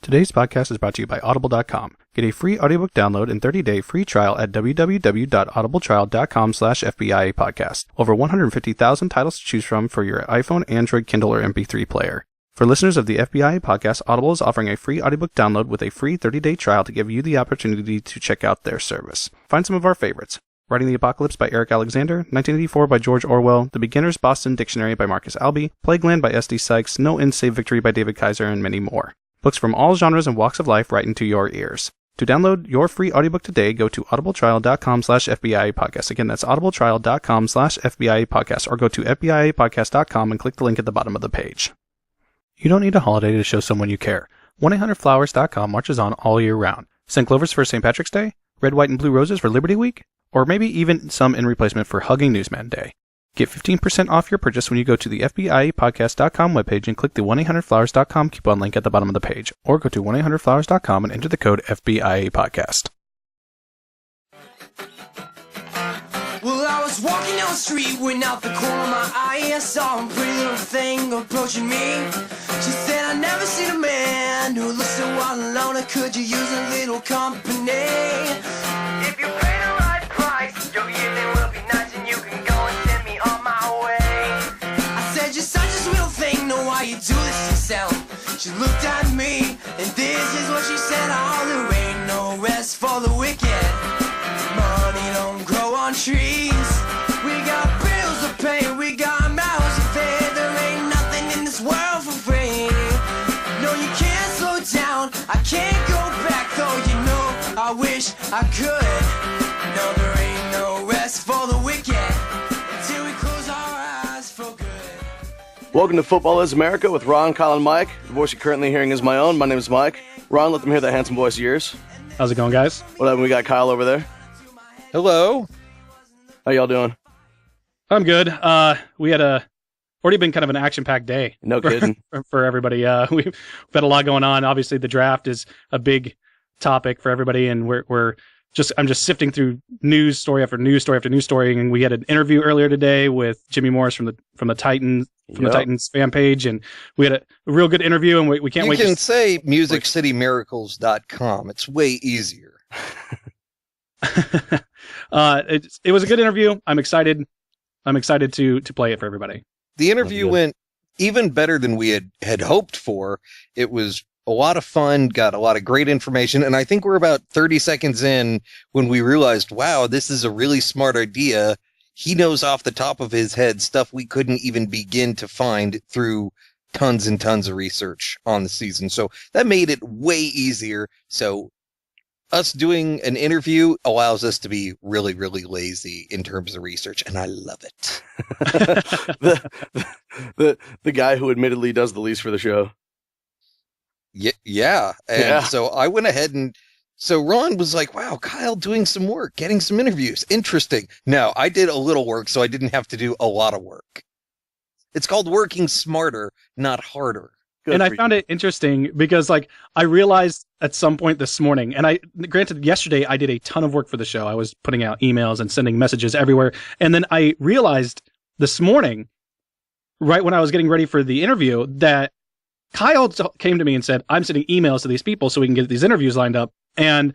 Today's podcast is brought to you by Audible.com. Get a free audiobook download and 30-day free trial at www.audibletrial.com/FBIA podcast. Over 150,000 titles to choose from for your iPhone, Android, Kindle, or MP3 player. For listeners of the FBI podcast, Audible is offering a free audiobook download with a free 30-day trial to give you the opportunity to check out their service. Find some of our favorites. Writing the Apocalypse by Eric Alexander, 1984 by George Orwell, The Beginner's Boston Dictionary by Marcus Albee, Plagueland by S.D. Sykes, No End Save Victory by David Kaiser, and many more. Books from all genres and walks of life right into your ears. To download your free audiobook today, go to audibletrial.com/FBIA podcast. Again, that's audibletrial.com/FBIA podcast, or go to FBIApodcast.com and click the link at the bottom of the page. You don't need a holiday to show someone you care. 1-800-Flowers.com marches on all year round. Send clovers for St. Patrick's Day, red, white, and blue roses for Liberty Week, or maybe even some in replacement for Hugging Newsman Day. Get 15% off your purchase when you go to the FBIApodcast.com webpage and click the 1-800-Flowers.com coupon link at the bottom of the page, or go to 1-800-Flowers.com and enter the code FBIAPodcast. Well, I was walking down the street when out the corner of my eye I saw a pretty little thing approaching me. She said, "I never seen a man who looks so all alone. Could you use a little company? If you pay the right price, your evening will be nice and you can go and send me on my way." I said, "You're such a sweet little thing, know why you do this yourself?" She looked at me, and this is what she said: "Oh, there ain't no rest for the wicked. Money don't grow on trees. We got bills to pay, we got mouths to feed. There ain't nothing in this world for free. No, you can't slow down, I can't go back, though you know I wish I could. No, there ain't no rest for the wicked until we close our eyes for good." Welcome to Football is America with Ron, Kyle, and Mike. The voice you're currently hearing is my own. My name is Mike. Ron, let them hear that handsome voice of yours. How's it going, guys? What up? We got Kyle over there. Hello. How y'all doing? I'm good. We had already been kind of an action-packed day. No kidding. For everybody. We've had a lot going on. Obviously, the draft is a big topic for everybody, and I'm just sifting through news story after news story after news story. And we had an interview earlier today with Jimmy Morris from the Titans the Titans fan page, and we had a real good interview. And we can't wait. You can say musiccitymiracles.com. It's way easier. It was a good interview. I'm excited to play it for everybody. The interview went even better than we had hoped for. It was a lot of fun, got a lot of great information, and I think we're about 30 seconds in when we realized, wow, this is a really smart idea. He knows off the top of his head stuff we couldn't even begin to find through tons and tons of research on the season. So that made it way easier. So us doing an interview allows us to be really, really lazy in terms of research, and I love it. the guy who admittedly does the least for the show. Yeah. And so I went ahead and so Ron was like, wow, Kyle doing some work, getting some interviews. Interesting. No, I did a little work, so I didn't have to do a lot of work. It's called working smarter, not harder. And I found it interesting because, I realized at some point this morning, and granted, yesterday I did a ton of work for the show. I was putting out emails and sending messages everywhere. And then I realized this morning, right when I was getting ready for the interview, that Kyle came to me and said, "I'm sending emails to these people so we can get these interviews lined up." And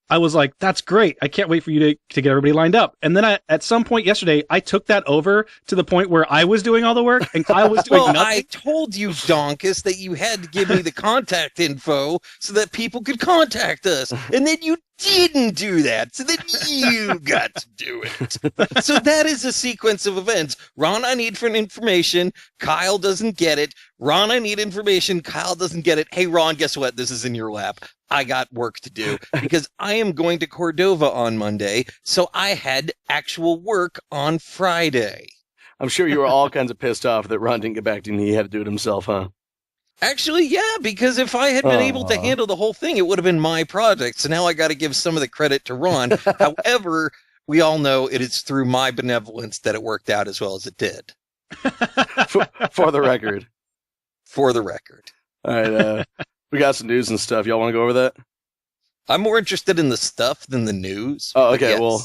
I was like, "That's great. I can't wait for you to get everybody lined up." And then at some point yesterday, I took that over to the point where I was doing all the work and Kyle was doing nothing. I told you, Donkus, that you had to give me the contact info so that people could contact us. And then you didn't do that. So then you got to do it. So that is a sequence of events. Ron, I need information. Kyle doesn't get it. Ron, I need information. Kyle doesn't get it. Hey, Ron, guess what? This is in your lap. I got work to do because I am going to Cordova on Monday, so I had actual work on Friday. I'm sure you were all kinds of pissed off that Ron didn't get back to you and he had to do it himself, huh? Actually, yeah, because if I had been able to handle the whole thing, it would have been my project. So now I got to give some of the credit to Ron. However, we all know it is through my benevolence that it worked out as well as it did. For the record. For the record. All right, we got some news and stuff. Y'all want to go over that? I'm more interested in the stuff than the news. Oh, okay. Yes. Well,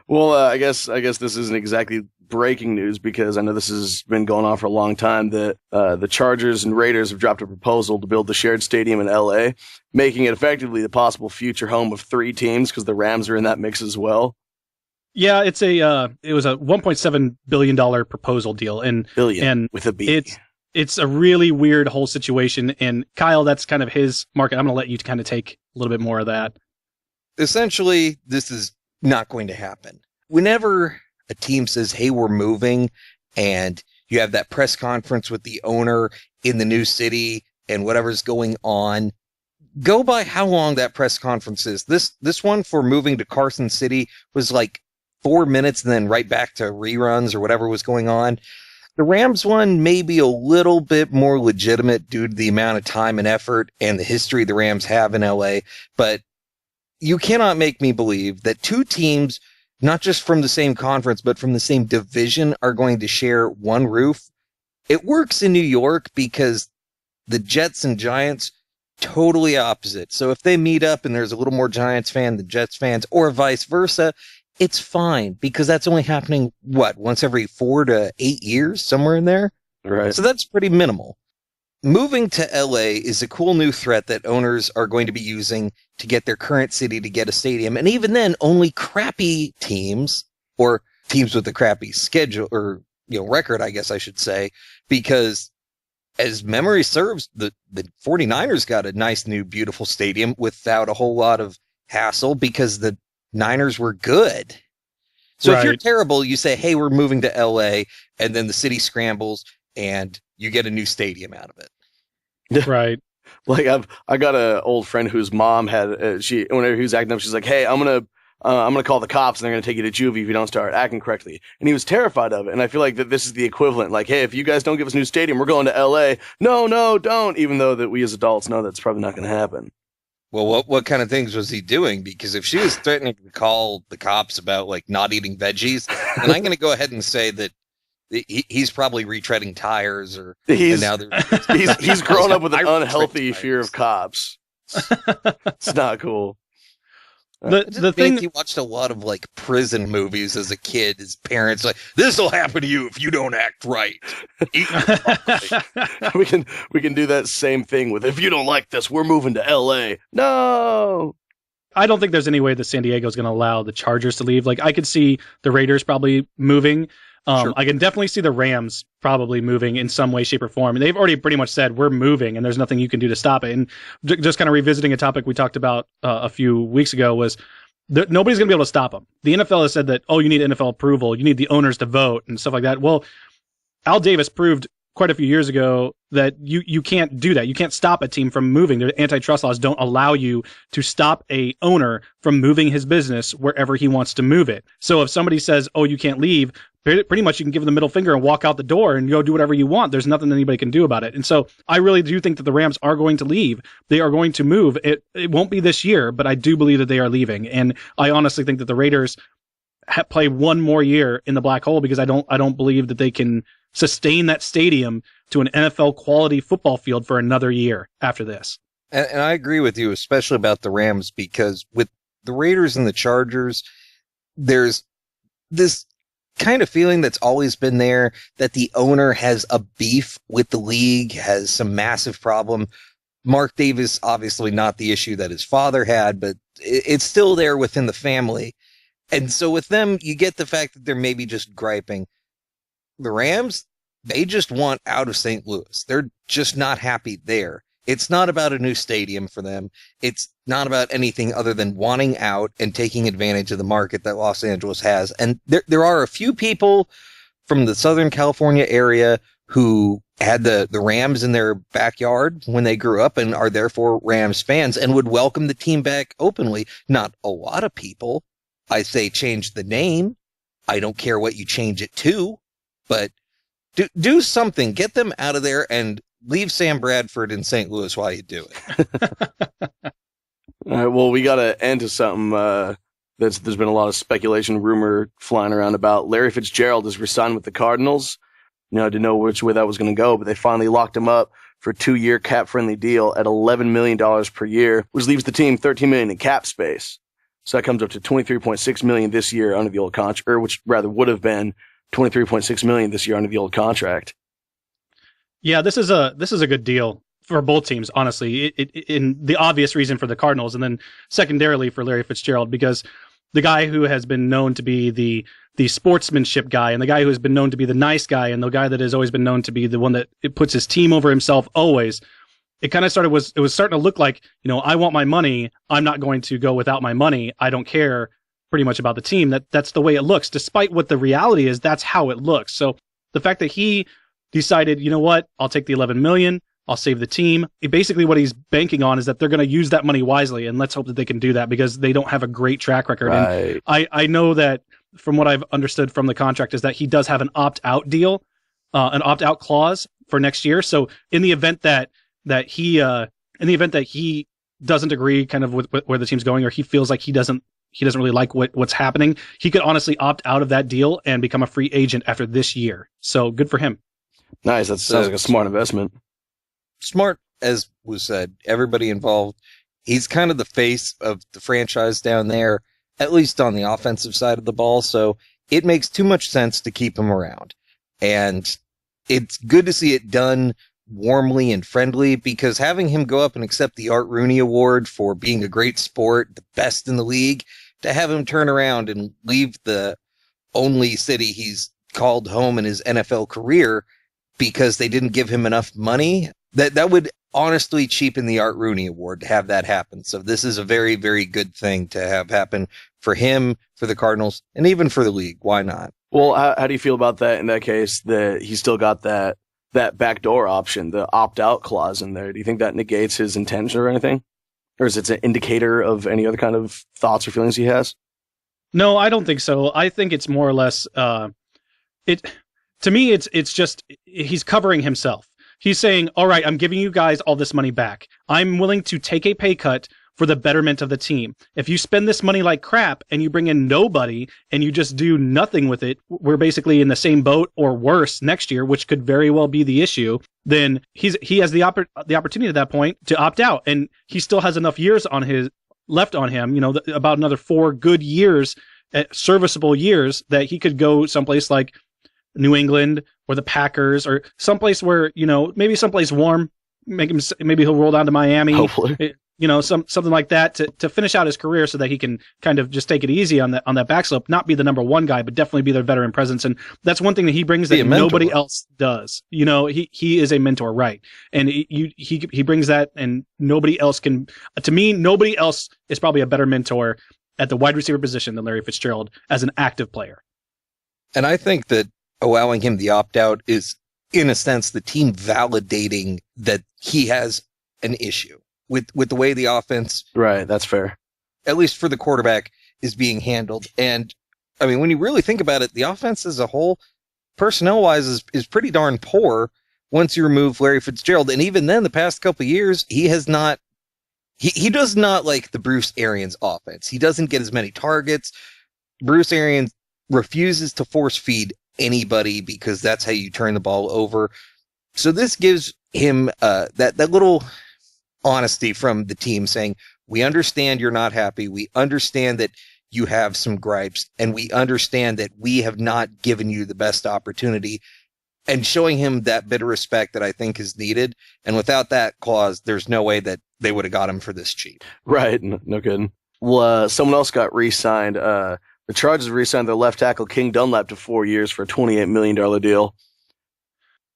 Well, I guess this isn't exactly breaking news because I know this has been going on for a long time that the Chargers and Raiders have dropped a proposal to build the shared stadium in LA, making it effectively the possible future home of 3 teams because the Rams are in that mix as well. Yeah, it was a $1.7 billion proposal deal, and with a B. It's a really weird whole situation. And Kyle, that's kind of his market. I'm going to let you kind of take a little bit more of that. Essentially, this is not going to happen. Whenever a team says, hey, we're moving, and you have that press conference with the owner in the new city and whatever's going on, go by how long that press conference is. This one for moving to Carson City was like 4 minutes and then right back to reruns or whatever was going on. The Rams one may be a little bit more legitimate due to the amount of time and effort and the history the Rams have in LA, but you cannot make me believe that 2 teams, not just from the same conference, but from the same division, are going to share one roof. It works in New York because the Jets and Giants, totally opposite. So if they meet up and there's a little more Giants fan than Jets fans, or vice versa, it's fine because that's only happening, once every 4 to 8 years, somewhere in there? Right. So that's pretty minimal. Moving to LA is a cool new threat that owners are going to be using to get their current city to get a stadium. And even then, only crappy teams, or teams with a crappy schedule or, record, I guess I should say, because as memory serves, the 49ers got a nice new beautiful stadium without a whole lot of hassle because the Niners were good. So If you're terrible, you say, hey, we're moving to LA, and then the city scrambles and you get a new stadium out of it. Right. Like I got an old friend whose mom had whenever he was acting up, she's like, hey, I'm gonna call the cops and they're gonna take you to juvie if you don't start acting correctly. And he was terrified of it. And I feel like that this is the equivalent. Like, hey, if you guys don't give us a new stadium, we're going to LA. No, don't. Even though that we as adults know that's probably not going to happen. Well, what kind of things was he doing? Because if she was threatening to call the cops about like not eating veggies, then I'm going to go ahead and say that he's probably retreading tires, or he's grown up with an unhealthy fear of cops. It's not cool. The thing he watched a lot of like prison movies as a kid. His parents like, this will happen to you if you don't act right. we can do that same thing with, if you don't like this, we're moving to LA. No. I don't think there's any way that San Diego is going to allow the Chargers to leave. Like, I could see the Raiders probably moving. Sure. I can definitely see the Rams probably moving in some way, shape, or form. And they've already pretty much said, we're moving, and there's nothing you can do to stop it. And just kind of revisiting a topic we talked about a few weeks ago was nobody's going to be able to stop them. The NFL has said that, you need NFL approval. You need the owners to vote and stuff like that. Well, Al Davis proved quite a few years ago that you can't do that. You can't stop a team from moving. The antitrust laws don't allow you to stop a owner from moving his business wherever he wants to move it. So if somebody says, you can't leave, pretty much you can give them the middle finger and walk out the door and go do whatever you want. There's nothing anybody can do about it. And so I really do think that the Rams are going to leave. They are going to move. It won't be this year, but I do believe that they are leaving. And I honestly think that the Raiders play one more year in the black hole because I don't believe that they can sustain that stadium to an NFL quality football field for another year after this. And I agree with you, especially about the Rams, because with the Raiders and the Chargers, there's this kind of feeling that's always been there that the owner has a beef with the league, has some massive problem. Mark Davis, obviously not the issue that his father had, but it's still there within the family. And so with them, you get the fact that they're maybe just griping. The Rams, they just want out of St. Louis. They're just not happy there. It's not about a new stadium for them. It's not about anything other than wanting out and taking advantage of the market that Los Angeles has. And there are a few people from the Southern California area who had the Rams in their backyard when they grew up and are therefore Rams fans and would welcome the team back openly. Not a lot of people. I say change the name. I don't care what you change it to, but do something. Get them out of there and leave Sam Bradford in St. Louis while you do it. All right, well, we got to end to something there's been a lot of speculation, rumor flying around about. Larry Fitzgerald is re-signed with the Cardinals. I didn't know which way that was going to go, but they finally locked him up for a 2-year cap-friendly deal at $11 million per year, which leaves the team $13 million in cap space. So that comes up to $23.6 million this year under the old contract, or which rather would have been $23.6 million this year under the old contract. Yeah, this is a good deal for both teams, honestly. In the obvious reason for the Cardinals, and then secondarily for Larry Fitzgerald, because the guy who has been known to be the sportsmanship guy, and the guy who has been known to be the nice guy, and the guy that has always been known to be the one that it puts his team over himself always. It kind of was starting to look like, I want my money. I'm not going to go without my money. I don't care pretty much about the team. That's the way it looks, despite what the reality is. That's how it looks. So the fact that he decided, you know what, I'll take the $11 million. I'll save the team. Basically, what he's banking on is that they're going to use that money wisely, and let's hope that they can do that because they don't have a great track record. Right. And I know that from what I've understood from the contract is that he does have an opt-out deal, an opt-out clause for next year. So in the event that he doesn't agree kind of with where the team's going, or he feels like he doesn't really like what's happening, he could honestly opt out of that deal and become a free agent after this year. So good for him. Nice. That sounds like a smart investment. Smart, as was said, everybody involved. He's kind of the face of the franchise down there, at least on the offensive side of the ball. So it makes too much sense to keep him around. And it's good to see it done warmly and friendly, because having him go up and accept the Art Rooney Award for being a great sport, the best in the league, to have him turn around and leave the only city he's called home in his NFL career because they didn't give him enough money, that would honestly cheapen the Art Rooney Award to have that happen. So this is a very, very good thing to have happen for him, for the Cardinals, and even for the league. Why not? Well, how do you feel about that in that case, that he still got that backdoor option, the opt-out clause in there? Do you think that negates his intention or anything? Or is it an indicator of any other kind of thoughts or feelings he has? No, I don't think so. I think it's more or less, to me, it's just, he's covering himself. He's saying, all right, I'm giving you guys all this money back. I'm willing to take a pay cut for the betterment of the team. If you spend this money like crap and you bring in nobody and you just do nothing with it, we're basically in the same boat or worse next year, which could very well be the issue. Then he has the opportunity at that point to opt out, and he still has enough years left on him, about another 4 good years, serviceable years, that he could go someplace like New England or the Packers or someplace where, maybe someplace warm, maybe he'll roll down to Miami, hopefully, something like that to finish out his career, so that he can kind of just take it easy on that back slope, not be the number one guy, but definitely be their veteran presence. And that's one thing that he brings that nobody else does. He is a mentor, right? And he brings that, and nobody else can, to me, nobody else is probably a better mentor at the wide receiver position than Larry Fitzgerald as an active player. And I think that allowing him the opt-out is, in a sense, the team validating that he has an issue with the way the offense, right? That's fair. At least for the quarterback, is being handled. And I mean, when you really think about it, the offense as a whole, personnel-wise, is pretty darn poor once you remove Larry Fitzgerald. And even then, the past couple of years, he has not. He does not like the Bruce Arians offense. He doesn't get as many targets. Bruce Arians refuses to force feed anybody because that's how you turn the ball over. So this gives him that little honesty from the team, saying, we understand you're not happy. We understand that you have some gripes, and we understand that we have not given you the best opportunity, and showing him that bit of respect that I think is needed. And without that clause, there's no way that they would have got him for this cheap. Right. No kidding. Well, someone else got re-signed. The Chargers re-signed their left tackle King Dunlap to 4 years for a $28 million deal.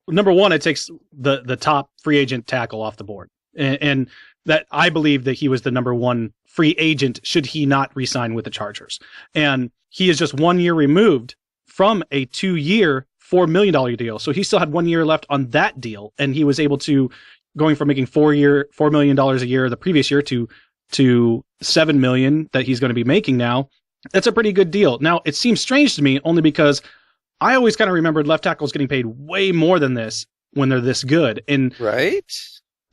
Number one, it takes the top free agent tackle off the board. And that, I believe that he was the number one free agent should he not re-sign with the Chargers. And he is just 1 year removed from a 2-year, $4 million deal. So he still had 1 year left on that deal. And he was able to, going from making $4 million a year the previous year to $7 million that he's going to be making now. That's a pretty good deal. Now, it seems strange to me only because I always kind of remembered left tackles getting paid way more than this when they're this good. And right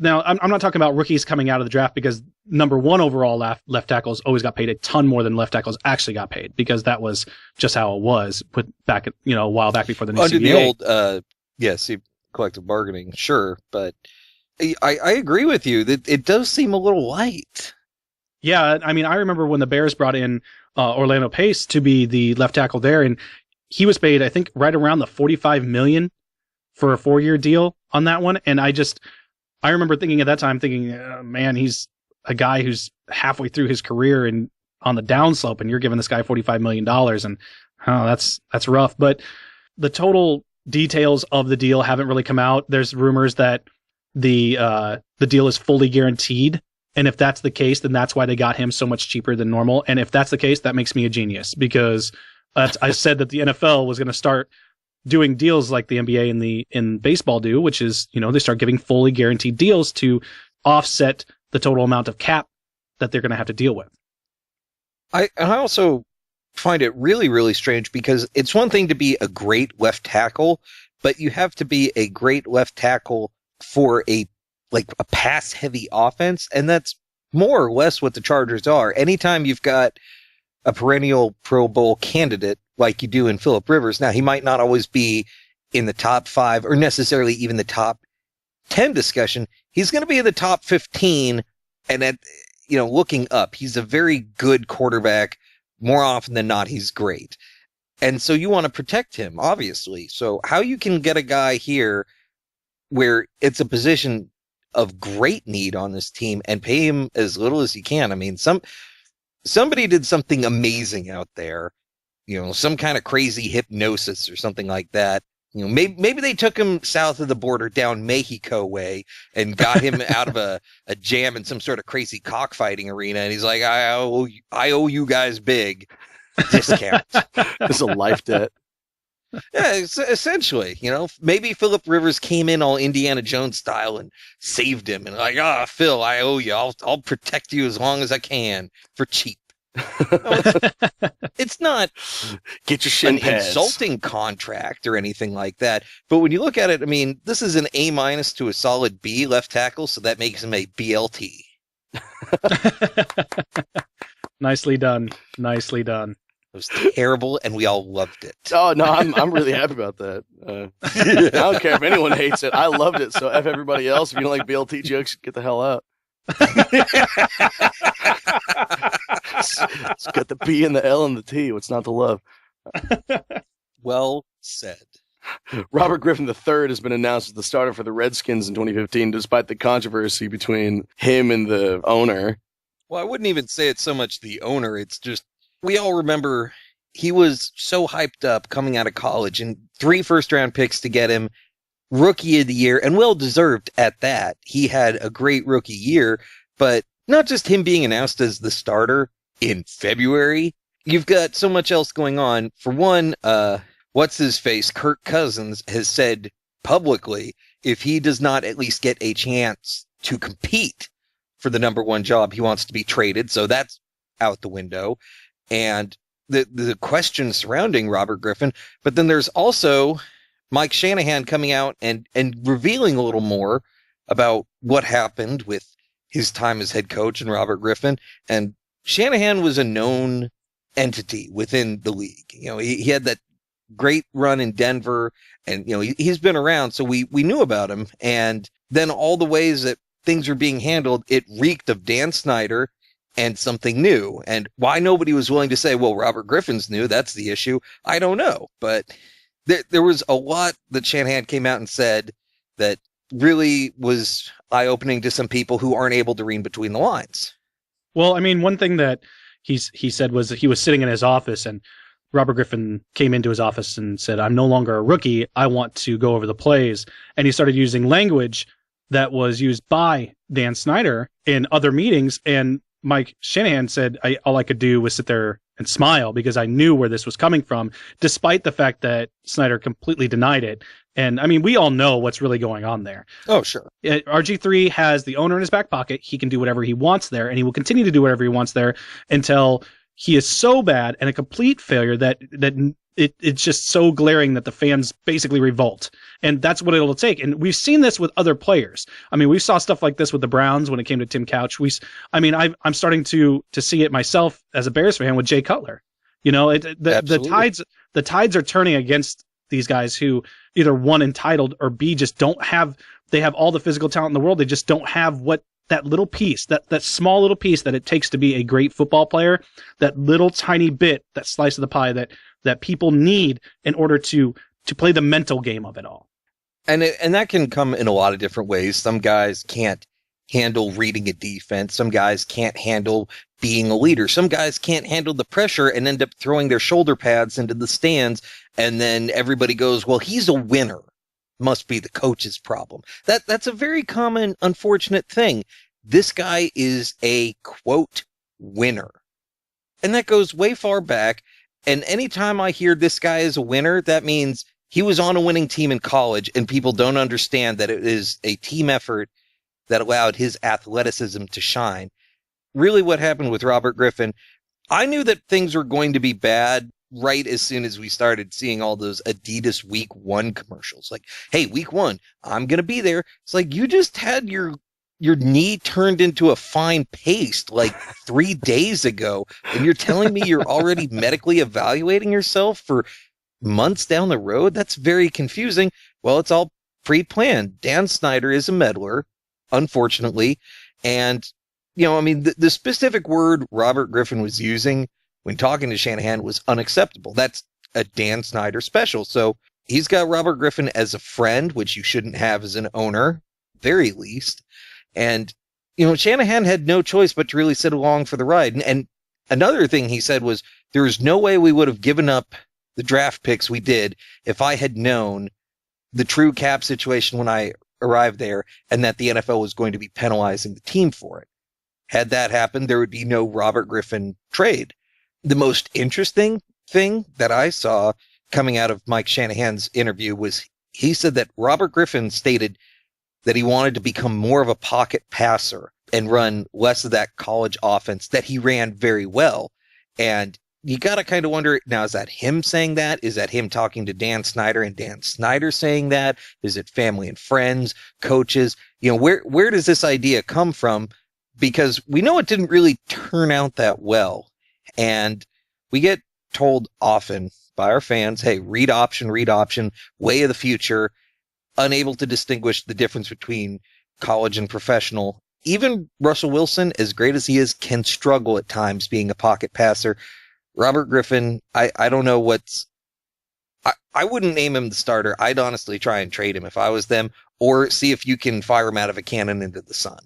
now, I'm not talking about rookies coming out of the draft, because number one overall left tackles always got paid a ton more than left tackles actually got paid, because that was just how it was back, a while back before the new under CBA. The old, collective bargaining, sure, but I agree with you that it does seem a little light. Yeah, I mean, I remember when the Bears brought in Orlando Pace to be the left tackle there, and he was paid, I think, right around the $45 million for a 4-year deal on that one. And I remember thinking at that time, man, he's a guy who's halfway through his career and on the downslope, and you're giving this guy $45 million, and that's rough. But the total details of the deal haven't really come out. There's rumors that the deal is fully guaranteed. And if that's the case, then that's why they got him so much cheaper than normal. And if that's the case, that makes me a genius, because I said that the NFL was going to start doing deals like the NBA and in baseball do, which is, they start giving fully guaranteed deals to offset the total amount of cap that they're going to have to deal with. I also find it really, really strange, because it's one thing to be a great left tackle, but you have to be a great left tackle for a pass-heavy offense, and that's more or less what the Chargers are. Anytime you've got a perennial Pro Bowl candidate like you do in Phillip Rivers, now he might not always be in the top 5 or necessarily even the top 10 discussion. He's going to be in the top 15, and looking up, he's a very good quarterback. More often than not, he's great. And so you want to protect him, obviously. So how you can get a guy here where it's a position of great need on this team and pay him as little as you can. I mean, somebody did something amazing out there, some kind of crazy hypnosis or something like that. Maybe they took him south of the border down Mexico way and got him out of a jam in some sort of crazy cockfighting arena. And he's like, I owe you guys big discount. This is a life debt. Yeah, essentially, maybe Phillip Rivers came in all Indiana Jones style and saved him, and Phil, I owe you. I'll protect you as long as I can for cheap. It's not get your shin pads. Insulting contract or anything like that. But when you look at it, I mean, this is an A- to a solid B left tackle, so that makes him a BLT. Nicely done. Nicely done. It was terrible, and we all loved it. Oh no, I'm really happy about that. I don't care if anyone hates it. I loved it. So F everybody else. If you don't like BLT jokes, get the hell out. It's got the B and the L and the T. What's not to love? Well said. Robert Griffin III has been announced as the starter for the Redskins in 2015, despite the controversy between him and the owner. Well, I wouldn't even say it's so much the owner. It's just, we all remember he was so hyped up coming out of college, and 3 first-round picks to get him rookie of the year, and well-deserved at that. He had a great rookie year, but not just him being announced as the starter in February. You've got so much else going on. For one, what's-his-face, Kirk Cousins, has said publicly, if he does not at least get a chance to compete for the number 1 job, he wants to be traded, so that's out the window. And the question surrounding Robert Griffin, but then there's also Mike Shanahan coming out and revealing a little more about what happened with his time as head coach and Robert Griffin. And Shanahan was a known entity within the league. He had that great run in Denver, and he's been around, so we knew about him. And then all the ways that things were being handled, it reeked of Dan Snyder and something new. And why nobody was willing to say, well, Robert Griffin's new, that's the issue, I don't know. But there was a lot that Shanahan came out and said that really was eye-opening to some people who aren't able to read between the lines. Well, I mean, one thing that he said was that he was sitting in his office, and Robert Griffin came into his office and said, I'm no longer a rookie, I want to go over the plays. And he started using language that was used by Dan Snyder in other meetings, and Mike Shanahan said, all I could do was sit there and smile because I knew where this was coming from, despite the fact that Snyder completely denied it. And I mean, we all know what's really going on there. Oh, sure. RG3 has the owner in his back pocket. He can do whatever he wants there, and he will continue to do whatever he wants there until he is so bad and a complete failure that it's just so glaring that the fans basically revolt. And that's what it'll take. And we've seen this with other players. I mean, we saw stuff like this with the Browns when it came to Tim Couch. I'm starting to see it myself as a Bears fan with Jay Cutler. The tides are turning against these guys who either one entitled or B just don't have, they have all the physical talent in the world. They just don't have what that little piece, that small little piece that it takes to be a great football player, that little tiny bit, that slice of the pie that people need in order to play the mental game of it all. And that can come in a lot of different ways. Some guys can't handle reading a defense. Some guys can't handle being a leader. Some guys can't handle the pressure and end up throwing their shoulder pads into the stands. And then everybody goes, well, he's a winner. Must be the coach's problem. That's a very common, unfortunate thing. This guy is a, quote, winner. And that goes way far back. And anytime I hear this guy is a winner, that means he was on a winning team in college, and people don't understand that it is a team effort that allowed his athleticism to shine. Really what happened with Robert Griffin, I knew that things were going to be bad right as soon as we started seeing all those Adidas Week 1 commercials. Like, hey, Week 1, I'm going to be there. It's like, you just had your knee turned into a fine paste like 3 days ago, and you're telling me you're already medically evaluating yourself for months down the road? That's very confusing. Well, it's all pre-planned. Dan Snyder is a meddler, unfortunately. And, the specific word Robert Griffin was using when talking to Shanahan was unacceptable. That's a Dan Snyder special. So he's got Robert Griffin as a friend, which you shouldn't have as an owner, very least. And, Shanahan had no choice but to really sit along for the ride. And another thing he said was, there is no way we would have given up the draft picks we did if I had known the true cap situation when I arrived there and that the NFL was going to be penalizing the team for it. Had that happened, there would be no Robert Griffin trade. The most interesting thing that I saw coming out of Mike Shanahan's interview was he said that Robert Griffin stated that he wanted to become more of a pocket passer and run less of that college offense that he ran very well. And you got to kind of wonder, now, is that him saying that? Is that him talking to Dan Snyder and Dan Snyder saying that? Is it family and friends, coaches? Where does this idea come from? Because we know it didn't really turn out that well. And we get told often by our fans, hey, read option, way of the future, unable to distinguish the difference between college and professional. Even Russell Wilson, as great as he is, can struggle at times being a pocket passer. Robert Griffin, I don't know I wouldn't name him the starter. I'd honestly try and trade him if I was them, or see if you can fire him out of a cannon into the sun.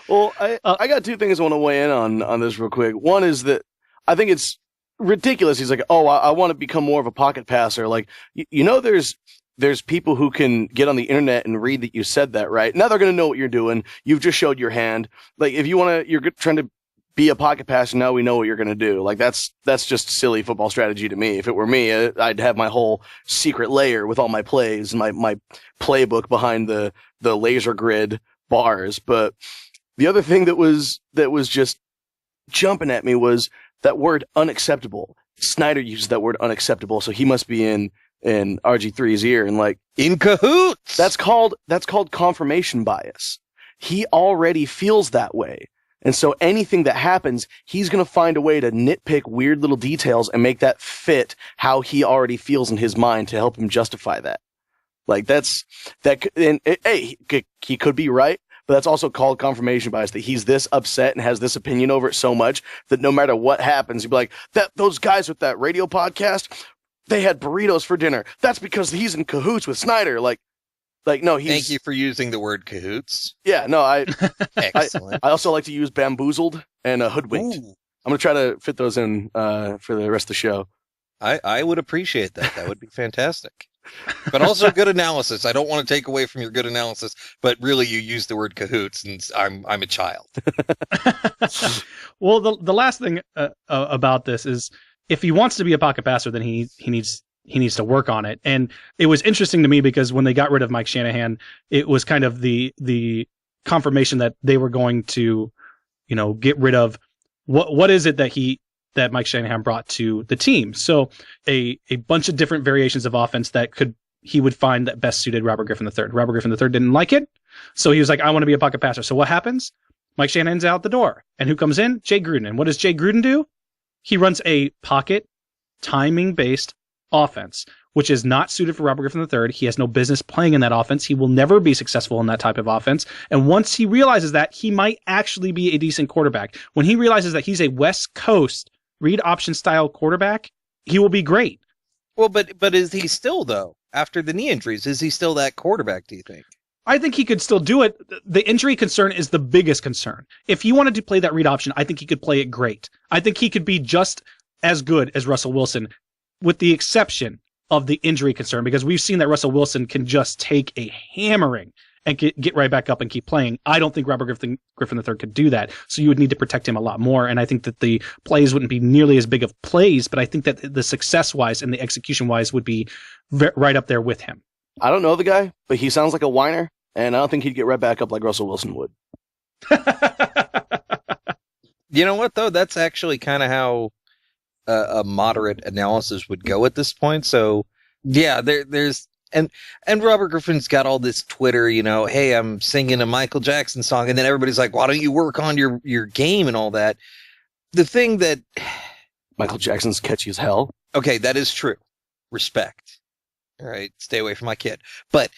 Well, I got two things I want to weigh in on this real quick. One is that I think it's ridiculous. He's like, oh, I want to become more of a pocket passer. Like, there's people who can get on the internet and read that you said that, right? Now they're going to know what you're doing. You've just showed your hand. Like, if you're trying to be a pocket passer, now we know what you're going to do. Like, that's just silly football strategy to me. If it were me, I'd have my whole secret layer with all my plays and my playbook behind the laser grid bars. But the other thing that was just jumping at me was that word unacceptable. Snyder uses that word unacceptable, so he must be in RG3's ear and like in cahoots. That's called confirmation bias. He already feels that way. And so anything that happens, he's going to find a way to nitpick weird little details and make that fit how he already feels in his mind to help him justify that. Like he could be right, but that's also called confirmation bias, that he's this upset and has this opinion over it so much that no matter what happens, he'd be like, those guys with that radio podcast, they had burritos for dinner. That's because he's in cahoots with Snyder. Like, no, Thank you for using the word cahoots. Yeah, no, Excellent. I also like to use bamboozled and hoodwinked. Ooh. I'm going to try to fit those in for the rest of the show. I would appreciate that. That would be fantastic. But also good analysis. I don't want to take away from your good analysis, but really you use the word cahoots and I'm a child. Well, the last thing about this is if he wants to be a pocket passer, then he needs to work on it. And it was interesting to me because when they got rid of Mike Shanahan, it was kind of the confirmation that they were going to, get rid of what is it that Mike Shanahan brought to the team. So a bunch of different variations of offense that he would find that best suited Robert Griffin III. Robert Griffin III didn't like it. So he was like, I want to be a pocket passer. So what happens? Mike Shanahan's out the door. And who comes in? Jay Gruden. And what does Jay Gruden do? He runs a pocket timing based offense, which is not suited for Robert Griffin III. He has no business playing in that offense. He will never be successful in that type of offense. And once he realizes that, he might actually be a decent quarterback. When he realizes that he's a West Coast read option style quarterback, he will be great. Well, but is he still, though, after the knee injuries, is he still that quarterback, do you think? I think he could still do it. The injury concern is the biggest concern. If he wanted to play that read option, I think he could play it great. I think he could be just as good as Russell Wilson, with the exception of the injury concern, because we've seen that Russell Wilson can just take a hammering and get right back up and keep playing. I don't think Robert Griffin III could do that, so you would need to protect him a lot more, and I think that the plays wouldn't be nearly as big of plays, but I think that the success-wise and the execution-wise would be right up there with him. I don't know the guy, but he sounds like a whiner, and I don't think he'd get right back up like Russell Wilson would. You know what, though? That's actually kind of how a moderate analysis would go at this point. So, yeah, there's... And Robert Griffin's got all this Twitter, hey, I'm singing a Michael Jackson song, and then everybody's like, why don't you work on your game and all that? The thing that... Michael Jackson's catchy as hell. Okay, that is true. Respect. All right, stay away from my kid. But...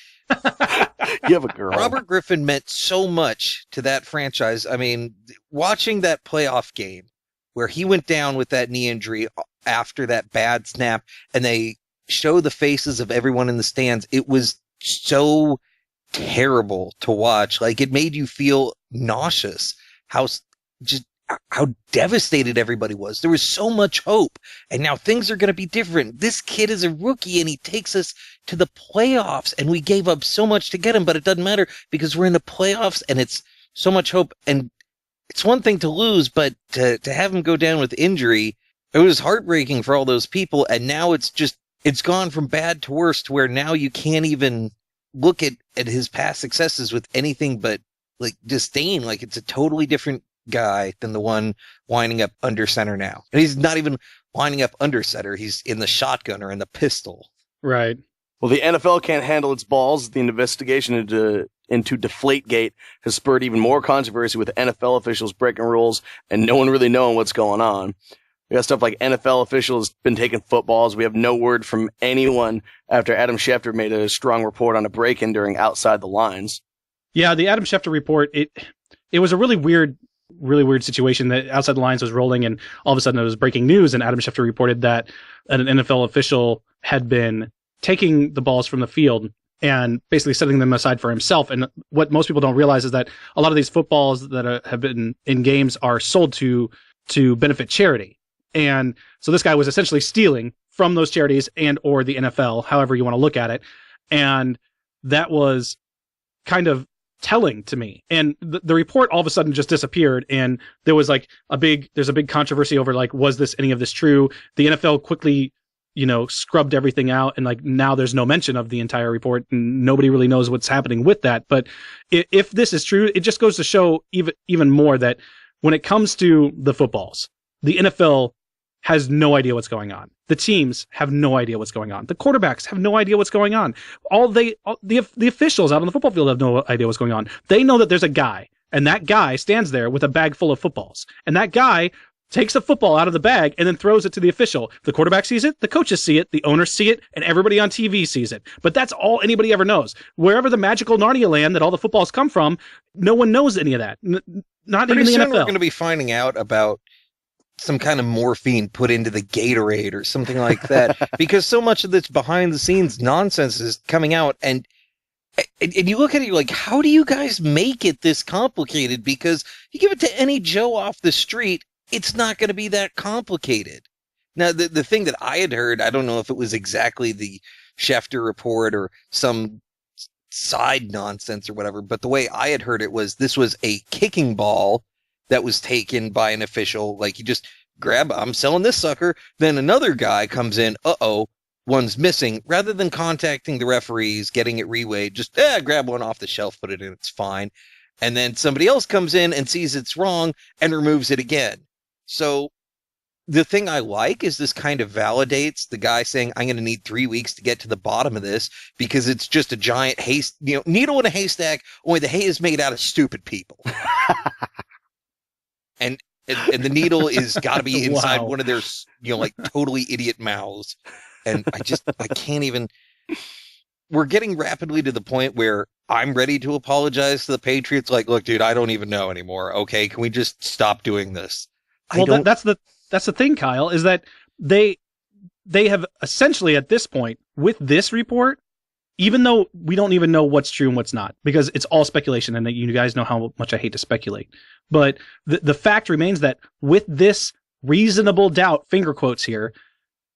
You have a girl. Robert Griffin meant so much to that franchise. I mean, watching that playoff game where he went down with that knee injury after that bad snap, and they show the faces of everyone in the stands, it was so terrible to watch. Like, it made you feel nauseous how devastated everybody was. There was so much hope, and now things are going to be different. This kid is a rookie, and he takes us to the playoffs, and we gave up so much to get him, but it doesn't matter because we're in the playoffs, and it's so much hope. And it's one thing to lose, but to have him go down with injury, it was heartbreaking for all those people. And now it's gone from bad to worse, to where now you can't even look at his past successes with anything but like disdain. Like, it's a totally different guy than the one winding up under center now. And he's not even winding up under center. He's in the shotgun or in the pistol. Right. Well, the NFL can't handle its balls. The investigation into Deflategate has spurred even more controversy, with NFL officials breaking rules and no one really knowing what's going on. We got stuff like NFL officials been taking footballs. We have no word from anyone after Adam Schefter made a strong report on a break-in during Outside the Lines. Yeah, the Adam Schefter report, it was a really weird situation that Outside the Lines was rolling, and all of a sudden it was breaking news, and Adam Schefter reported that an NFL official had been taking the balls from the field and basically setting them aside for himself. And what most people don't realize is that a lot of these footballs that have been in games are sold to benefit charity. And so this guy was essentially stealing from those charities and or the NFL, however you want to look at it. And that was kind of telling to me. And the report all of a sudden just disappeared, and there was there's a big controversy over was any of this true? The NFL quickly scrubbed everything out, and now there's no mention of the entire report, and nobody really knows what's happening with that. But if this is true, it just goes to show even more that when it comes to the footballs, the NFL has no idea what's going on. The teams have no idea what's going on. The quarterbacks have no idea what's going on. The officials out on the football field have no idea what's going on. They know that there's a guy, and that guy stands there with a bag full of footballs, and that guy takes a football out of the bag and then throws it to the official. The quarterback sees it, the coaches see it, the owners see it, and everybody on TV sees it. But that's all anybody ever knows. Wherever the magical Narnia land that all the footballs come from, no one knows any of that. Not Pretty even the soon NFL. We're going to be finding out about some kind of morphine put into the Gatorade or something like that, because so much of this behind the scenes nonsense is coming out, and you look at it, you're like, how do you guys make it this complicated? Because you give it to any Joe off the street, it's not going to be that complicated. Now, the thing that I had heard, I don't know if it was exactly the Schefter report or some side nonsense or whatever, but the way I had heard it was this was a kicking ball that was taken by an official. Like, you just grab, I'm selling this sucker. Then another guy comes in, one's missing. Rather than contacting the referees, getting it reweighed, just grab one off the shelf, put it in, it's fine. And then somebody else comes in and sees it's wrong and removes it again. So the thing I like is this kind of validates the guy saying, I'm going to need 3 weeks to get to the bottom of this, because it's just a giant needle in a haystack, only the hay is made out of stupid people. And the needle is got to be inside Wow. one of their, totally idiot mouths. And I can't even. We're getting rapidly to the point where I'm ready to apologize to the Patriots. Like, look, dude, I don't even know anymore. Okay, can we just stop doing this? Well, that's the thing, Kyle, is that they have essentially at this point with this report, even though we don't even know what's true and what's not, because it's all speculation, and you guys know how much I hate to speculate. But the fact remains that with this reasonable doubt, finger quotes here,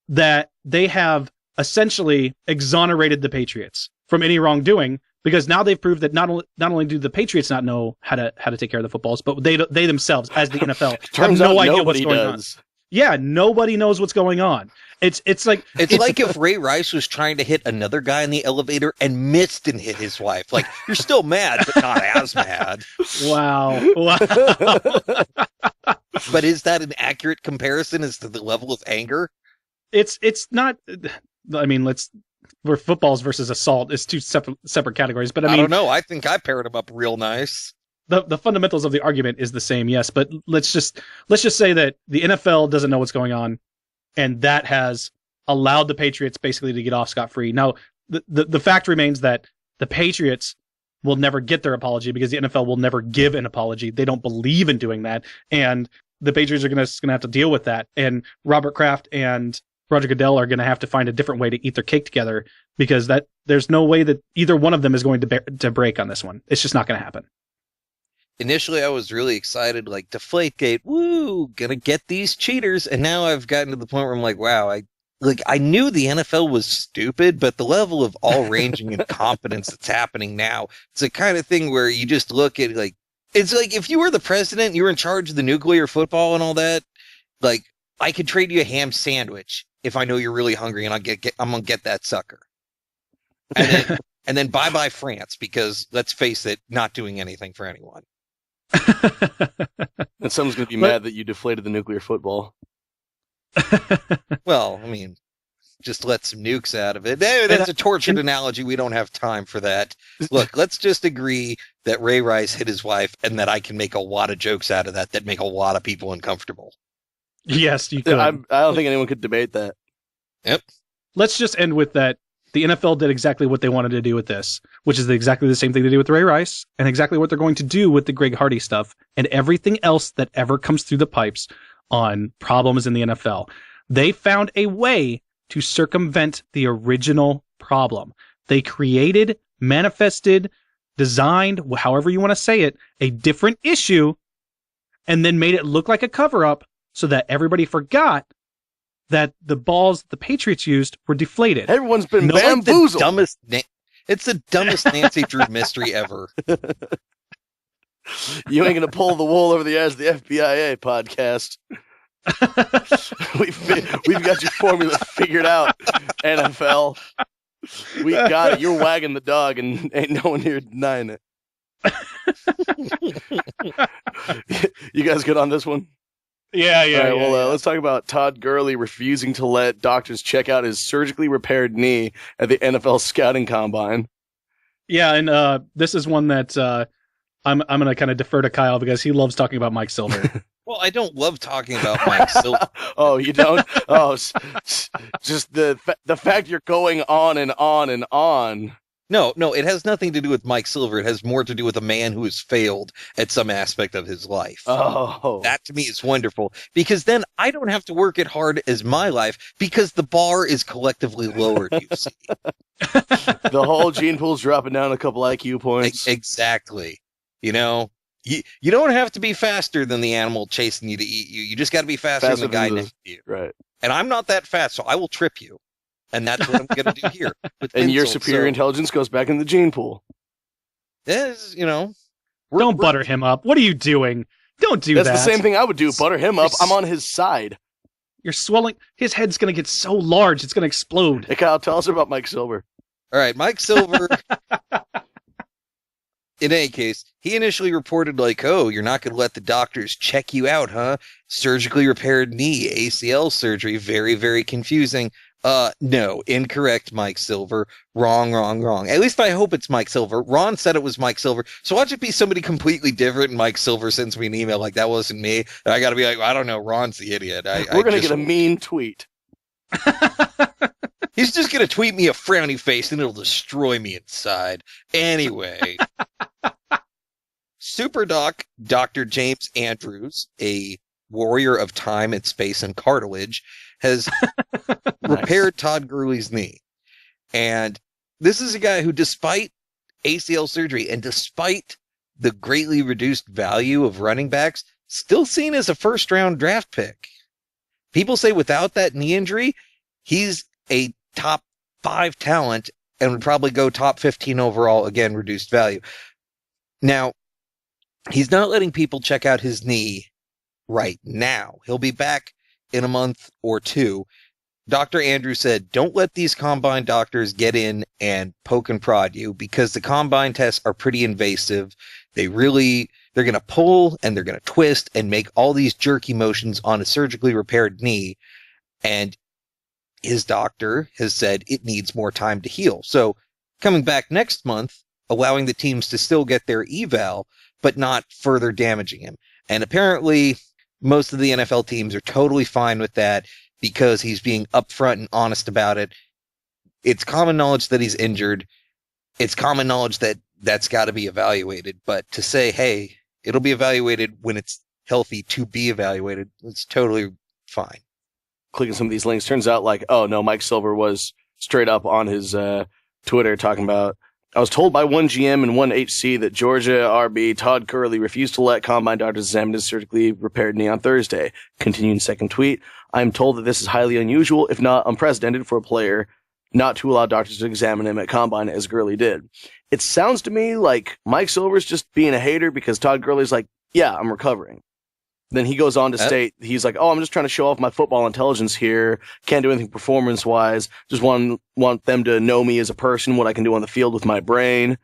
that they have essentially exonerated the Patriots from any wrongdoing, because now they've proved that not only do the Patriots not know how to take care of the footballs, but they themselves, as the NFL, have no idea what's going on. Yeah, nobody knows what's going on. It's like if Ray Rice was trying to hit another guy in the elevator and missed and hit his wife. Like, you're still mad, but not as mad. Wow. But is that an accurate comparison as to the level of anger? It's not. I mean, we're footballs versus assault. It's two separate categories. But I mean, don't know. I think I paired them up real nice. The fundamentals of the argument is the same, yes. But let's just say that the NFL doesn't know what's going on, and that has allowed the Patriots basically to get off scot-free. Now, the fact remains that the Patriots will never get their apology because the NFL will never give an apology. They don't believe in doing that, and the Patriots are going to have to deal with that. And Robert Kraft and Roger Goodell are going to have to find a different way to eat their cake together, because there's no way that either one of them is going to break on this one. It's just not going to happen. Initially, I was really excited, like, Deflategate, woo, gonna get these cheaters. And now I've gotten to the point where I'm like, wow, I knew the NFL was stupid, but the level of all-ranging incompetence that's happening now, it's the kind of thing where you just look at, like, it's like if you were the president, you were in charge of the nuclear football and all that, like, I could trade you a ham sandwich if I know you're really hungry, and I'm gonna get that sucker. And then bye-bye France, because, let's face it, not doing anything for anyone. And someone's going to be mad that you deflated the nuclear football. Well, I mean, just let some nukes out of it. That's a tortured analogy. We don't have time for that. Look, let's just agree that Ray Rice hit his wife, and that I can make a lot of jokes out of that make a lot of people uncomfortable. Yes, you could. I don't think anyone could debate that. Yep. Let's just end with that. The NFL did exactly what they wanted to do with this, which is exactly the same thing they did with Ray Rice, and exactly what they're going to do with the Greg Hardy stuff and everything else that ever comes through the pipes on problems in the NFL. They found a way to circumvent the original problem. They created, manifested, designed, however you want to say it, a different issue, and then made it look like a cover-up so that everybody forgot that the balls the Patriots used were deflated. Everyone's been bamboozled. It's the dumbest Nancy Drew mystery ever. You ain't gonna pull the wool over the eyes of the FBIA podcast. We've got your formula figured out, NFL. We got it. You're wagging the dog, and ain't no one here denying it. You guys good on this one? Yeah. All right, let's talk about Todd Gurley refusing to let doctors check out his surgically repaired knee at the NFL scouting combine. Yeah, and this is one that I'm going to kind of defer to Kyle because he loves talking about Mike Silver. Well, I don't love talking about Mike Silver. Oh, you don't? Oh, just the fact you're going on and on and on. No, it has nothing to do with Mike Silver. It has more to do with a man who has failed at some aspect of his life. Oh. That to me is wonderful, because then I don't have to work it hard as my life, because the bar is collectively lowered, you see. The whole gene pool's dropping down a couple IQ points. Exactly. You know, you don't have to be faster than the animal chasing you to eat you. You just got to be faster than the guy next to you. Right. And I'm not that fast, so I will trip you. And that's what I'm going to do here. And your superior intelligence goes back in the gene pool. Yes, you know. Don't butter him up. What are you doing? Don't do that. That's the same thing I would do. Butter him up. I'm on his side. You're swelling. His head's going to get so large, it's going to explode. Hey, Kyle, tell us about Mike Silver. All right, Mike Silver. In any case, he initially reported like, oh, you're not going to let the doctors check you out, huh? Surgically repaired knee, ACL surgery. Very, very confusing. No, incorrect, Mike Silver. Wrong. At least I hope it's Mike Silver. Ron said it was Mike Silver. So watch it be somebody completely different, and Mike Silver sends me an email like, that wasn't me. And I got to be like, I don't know, Ron's the idiot. We're going to get a mean tweet. He's just going to tweet me a frowny face and it'll destroy me inside. Anyway. Super Doc, Dr. James Andrews, a warrior of time and space and cartilage, has repaired Todd Gurley's knee. And this is a guy who, despite ACL surgery and despite the greatly reduced value of running backs, still seen as a first-round draft pick. People say without that knee injury, he's a top 5 talent and would probably go top 15 overall, again, reduced value. Now, he's not letting people check out his knee right now. He'll be back in a month or two. Dr. Andrew said, don't let these combine doctors get in and poke and prod you, because the combine tests are pretty invasive. They're going to pull and they're going to twist and make all these jerky motions on a surgically repaired knee. And his doctor has said it needs more time to heal. So coming back next month, allowing the teams to still get their eval, but not further damaging him. And apparently most of the NFL teams are totally fine with that because he's being upfront and honest about it. It's common knowledge that he's injured. It's common knowledge that that's got to be evaluated. But to say, hey, it'll be evaluated when it's healthy to be evaluated, it's totally fine. Clicking some of these links, turns out like, oh no, Mike Silver was straight up on his Twitter talking about, I was told by one GM and one HC that Georgia RB Todd Gurley refused to let combine doctors examine his surgically repaired knee on Thursday. Continuing second tweet, I am told that this is highly unusual, if not unprecedented, for a player not to allow doctors to examine him at combine as Gurley did. It sounds to me like Mike Silver's just being a hater because Todd Gurley's like, yeah, I'm recovering. Then he goes on to state, he's like, oh, I'm just trying to show off my football intelligence here. Can't do anything performance-wise. Just want them to know me as a person, what I can do on the field with my brain.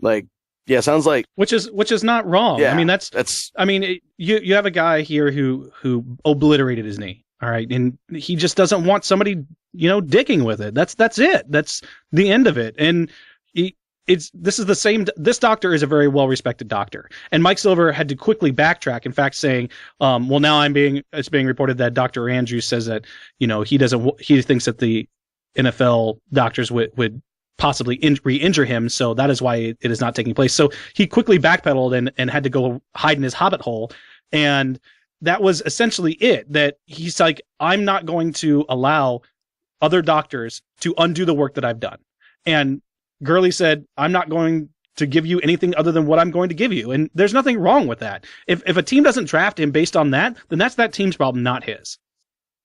Like, yeah, sounds like... Which is not wrong. Yeah, I mean, you have a guy here who obliterated his knee, all right? And he just doesn't want somebody, dicking with it. That's it. That's the end of it. And this doctor is a very well-respected doctor, and Mike Silver had to quickly backtrack. In fact, saying, well, now it's being reported that Dr. Andrews says that, he thinks that the NFL doctors would possibly re-injure him. So that is why it is not taking place. So he quickly backpedaled and had to go hide in his hobbit hole. And that was essentially it, that he's like, I'm not going to allow other doctors to undo the work that I've done. And Gurley said, I'm not going to give you anything other than what I'm going to give you. And there's nothing wrong with that. If a team doesn't draft him based on that, then that's that team's problem, not his.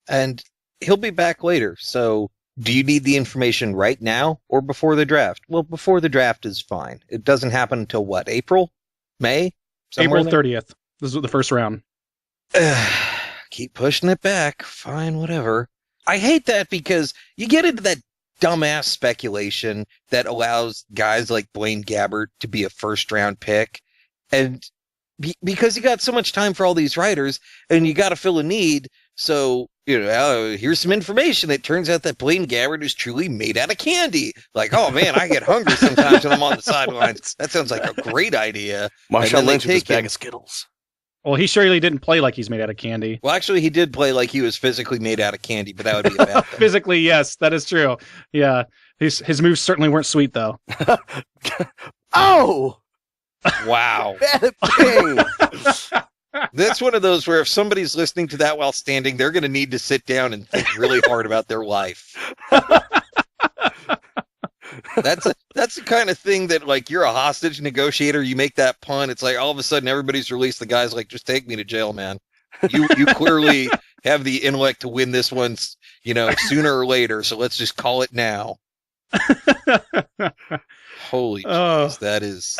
And he'll be back later. So do you need the information right now or before the draft? Well, before the draft is fine. It doesn't happen until what? April? May? April 30th. This is the first round. Keep pushing it back. Fine, whatever. I hate that because you get into that dumbass speculation that allows guys like Blaine Gabbert to be a first-round pick. And because you got so much time for all these writers, and you got to fill a need, so, here's some information. It turns out that Blaine Gabbert is truly made out of candy. Like, oh man, I get hungry sometimes when I'm on the sidelines. That sounds like a great idea. Marshawn Lynch with his bag of Skittles. Well, he surely didn't play like he's made out of candy. Well, actually, he did play like he was physically made out of candy, but that would be a bad thing. Physically, yes, that is true. Yeah, his moves certainly weren't sweet, though. Oh! Wow. Dang. That's one of those where if somebody's listening to that while standing, they're going to need to sit down and think really hard about their life. That's the kind of thing that, like, you're a hostage negotiator, you make that pun, it's like all of a sudden everybody's released. The guy's like, just take me to jail, man. You clearly have the intellect to win this one, sooner or later, so let's just call it now. Holy jeez, that is...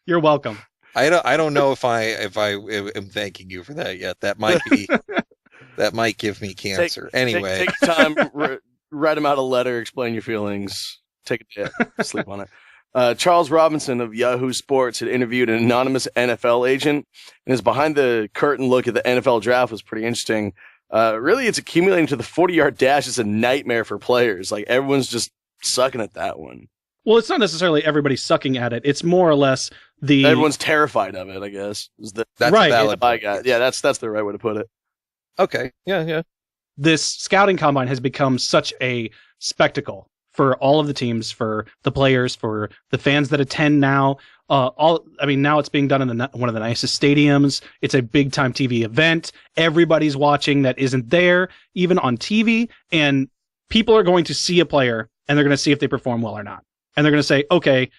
You're welcome. I don't know if I am thanking you for that yet. That might give me cancer. Anyway. Take time, write him out a letter, explain your feelings, take a day, sleep on it. Charles Robinson of Yahoo Sports had interviewed an anonymous NFL agent, and his behind-the-curtain look at the NFL draft was pretty interesting. Really, it's accumulating to the 40-yard dash is a nightmare for players. Like, everyone's just sucking at that one. Well, it's not necessarily everybody sucking at it. It's more or less everyone's terrified of it, I guess. That's right. Valid. Yeah, that's the right way to put it. Okay. Yeah. This scouting combine has become such a spectacle for all of the teams, for the players, for the fans that attend now. Now it's being done in one of the nicest stadiums. It's a big time TV event. Everybody's watching that isn't there, even on TV. And people are going to see a player and they're going to see if they perform well or not. And they're going to say, okay,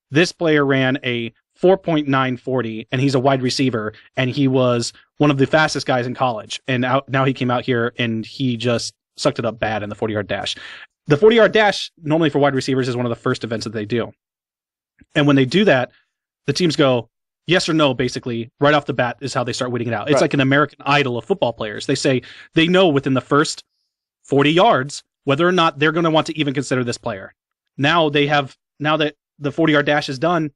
this player ran a 4.940 and he's a wide receiver and he was one of the fastest guys in college. And now he came out here and he just sucked it up bad in the 40-yard dash. The 40-yard dash, normally for wide receivers, is one of the first events that they do. And when they do that, the teams go yes or no, basically, right off the bat is how they start weeding it out. It's Right. like an American Idol of football players. They say they know within the first 40 yards whether or not they're going to want to even consider this player. Now that the 40-yard dash is done,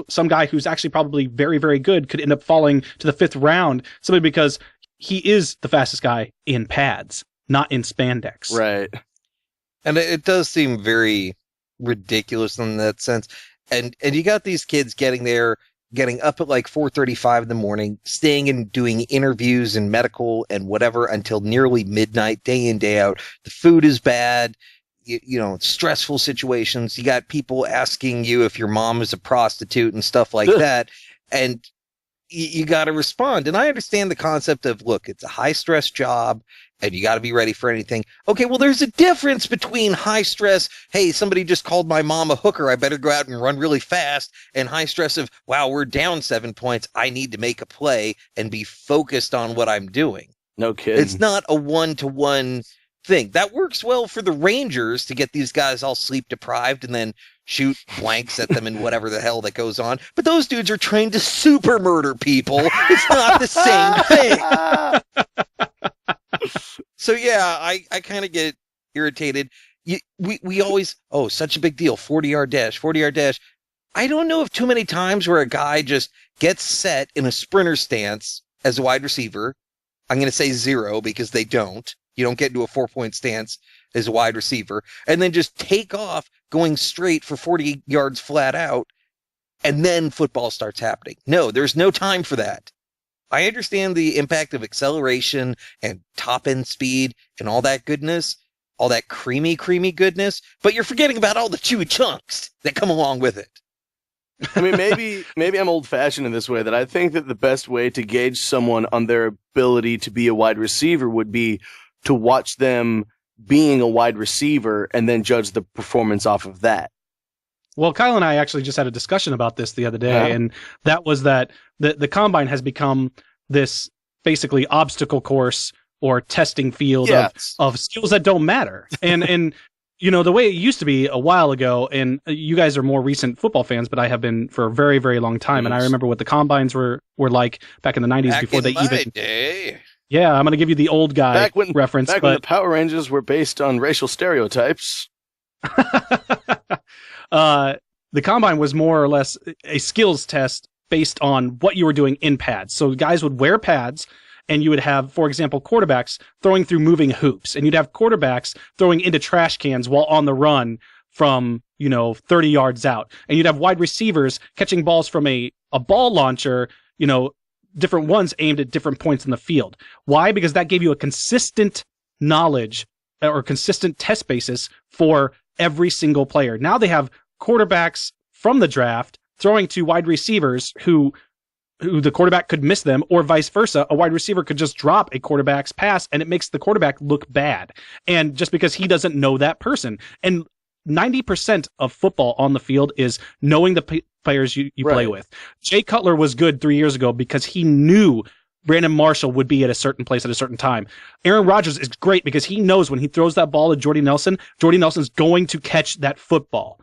some guy who's actually probably very, very good could end up falling to the 5th round simply because he is the fastest guy in pads, not in spandex. Right. And it does seem very ridiculous in that sense. And you got these kids getting up at like 4:35 in the morning, staying and doing interviews and medical and whatever until nearly midnight, day in, day out. The food is bad. Stressful situations. You got people asking you if your mom is a prostitute and stuff like that. And you got to respond. And I understand the concept of, look, it's a high stress job and you got to be ready for anything. Okay, well, there's a difference between high stress, hey, somebody just called my mom a hooker, I better go out and run really fast, and high stress of, wow, we're down 7 points, I need to make a play and be focused on what I'm doing. No kidding. It's not a one-to-one thing. That works well for the Rangers to get these guys all sleep deprived and then shoot blanks at them and whatever the hell that goes on. But those dudes are trained to super murder people. It's not the same thing. So yeah, I kind of get irritated. We always, such a big deal. 40-yard dash, 40-yard dash. I don't know of too many times where a guy just gets set in a sprinter stance as a wide receiver. I'm going to say 0 because they don't. You don't get into a 4-point stance as a wide receiver and then just take off going straight for 40 yards flat out. And then football starts happening. No, there's no time for that. I understand the impact of acceleration and top end speed and all that goodness, all that creamy goodness, but you're forgetting about all the chewy chunks that come along with it. I mean, maybe I'm old-fashioned in this way, that I think that the best way to gauge someone on their ability to be a wide receiver would be to watch them being a wide receiver and then judge the performance off of that. Well, Kyle and I actually just had a discussion about this the other day, and that was that the combine has become this basically obstacle course or testing field of skills that don't matter. And the way it used to be a while ago, and you guys are more recent football fans, but I have been for a very, very long time. Yes. And I remember what the combines were like back in the 90s before they even... Day. Yeah, I'm going to give you the old guy reference. Back when the Power Rangers were based on racial stereotypes. The combine was more or less a skills test based on what you were doing in pads. So guys would wear pads, and you would have, for example, quarterbacks throwing through moving hoops, and you'd have quarterbacks throwing into trash cans while on the run from 30 yards out, and you'd have wide receivers catching balls from a ball launcher, different ones aimed at different points in the field. Why? Because that gave you a consistent knowledge or consistent test basis for every single player. Now they have quarterbacks from the draft throwing to wide receivers who the quarterback could miss them, or vice versa. A wide receiver could just drop a quarterback's pass and it makes the quarterback look bad. And just because he doesn't know that person. And 90% of football on the field is knowing the players you play with. Jay Cutler was good 3 years ago because he knew Brandon Marshall would be at a certain place at a certain time. Aaron Rodgers is great because he knows when he throws that ball to Jordy Nelson's going to catch that football.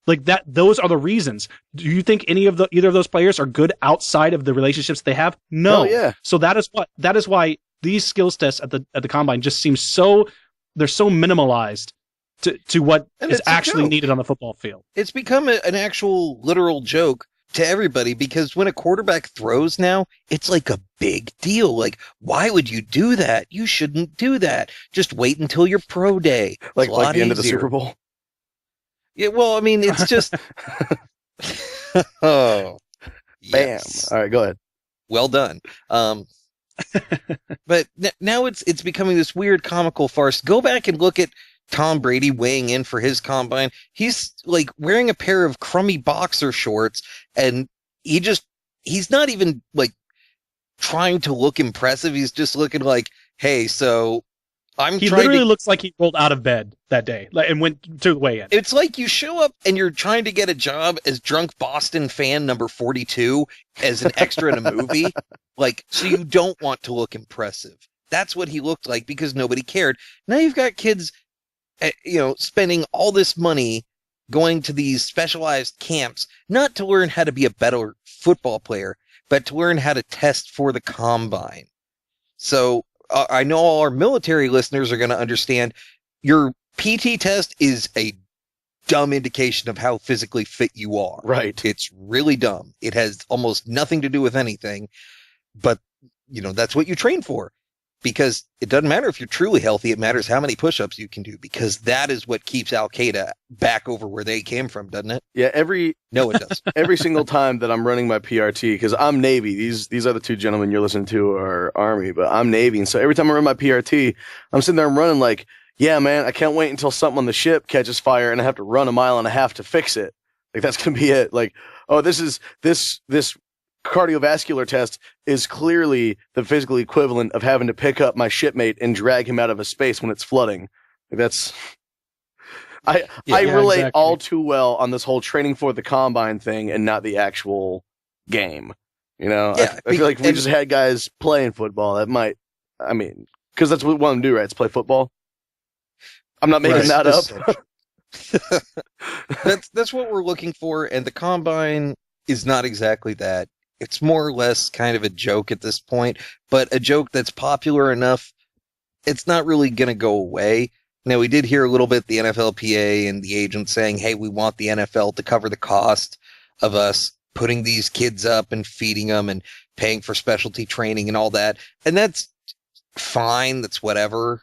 Like that, those are the reasons. Do you think either of those players are good outside of the relationships they have? No. Oh, yeah. So that is why these skills tests at the combine just seem they're so minimalized to what is actually needed on the football field. It's become an actual literal joke to everybody because when a quarterback throws now, it's like a big deal. Like, why would you do that? You shouldn't do that. Just wait until your pro day. Like the end of the Super Bowl. Yeah, well, I mean, it's just... Oh. Yes. Bam. All right, go ahead. Well done. But now it's becoming this weird comical farce. Go back and look at Tom Brady weighing in for his combine, he's like wearing a pair of crummy boxer shorts, and he's not even like trying to look impressive. He's just looking like, hey, so He literally looks like he rolled out of bed that day and went to the weigh-in. It's like you show up and you're trying to get a job as drunk Boston fan number 42 as an extra in a movie. Like, so you don't want to look impressive. That's what he looked like because nobody cared. Now you've got kids, spending all this money going to these specialized camps, not to learn how to be a better football player, but to learn how to test for the combine. So I know all our military listeners are going to understand your PT test is a dumb indication of how physically fit you are. Right. It's really dumb. It has almost nothing to do with anything, but that's what you train for, because it doesn't matter if you're truly healthy. It matters how many push-ups you can do, because that is what keeps Al-Qaeda back over where they came from, doesn't it? Yeah. No, it doesn't. Every single time that I'm running my PRT, because I'm Navy, these other two gentlemen you're listening to are Army, but I'm Navy. And so every time I run my PRT, I'm sitting there and running like, yeah, man, I can't wait until something on the ship catches fire and I have to run a mile and a half to fix it. Like, that's going to be it. Like, oh, this cardiovascular test is clearly the physical equivalent of having to pick up my shipmate and drag him out of a space when it's flooding. Like, that's... I relate exactly. all too well on this whole training for the combine thing and not the actual game. Yeah, I feel like if we just had guys playing football, that might, because that's what we want them to do, right? It's play football. I'm not making that up. That's what we're looking for, and the combine is not exactly that. It's more or less kind of a joke at this point, but a joke that's popular enough, it's not really going to go away. Now, we did hear a little bit the NFLPA and the agent saying, hey, we want the NFL to cover the cost of us putting these kids up and feeding them and paying for specialty training and all that. And that's fine. That's whatever.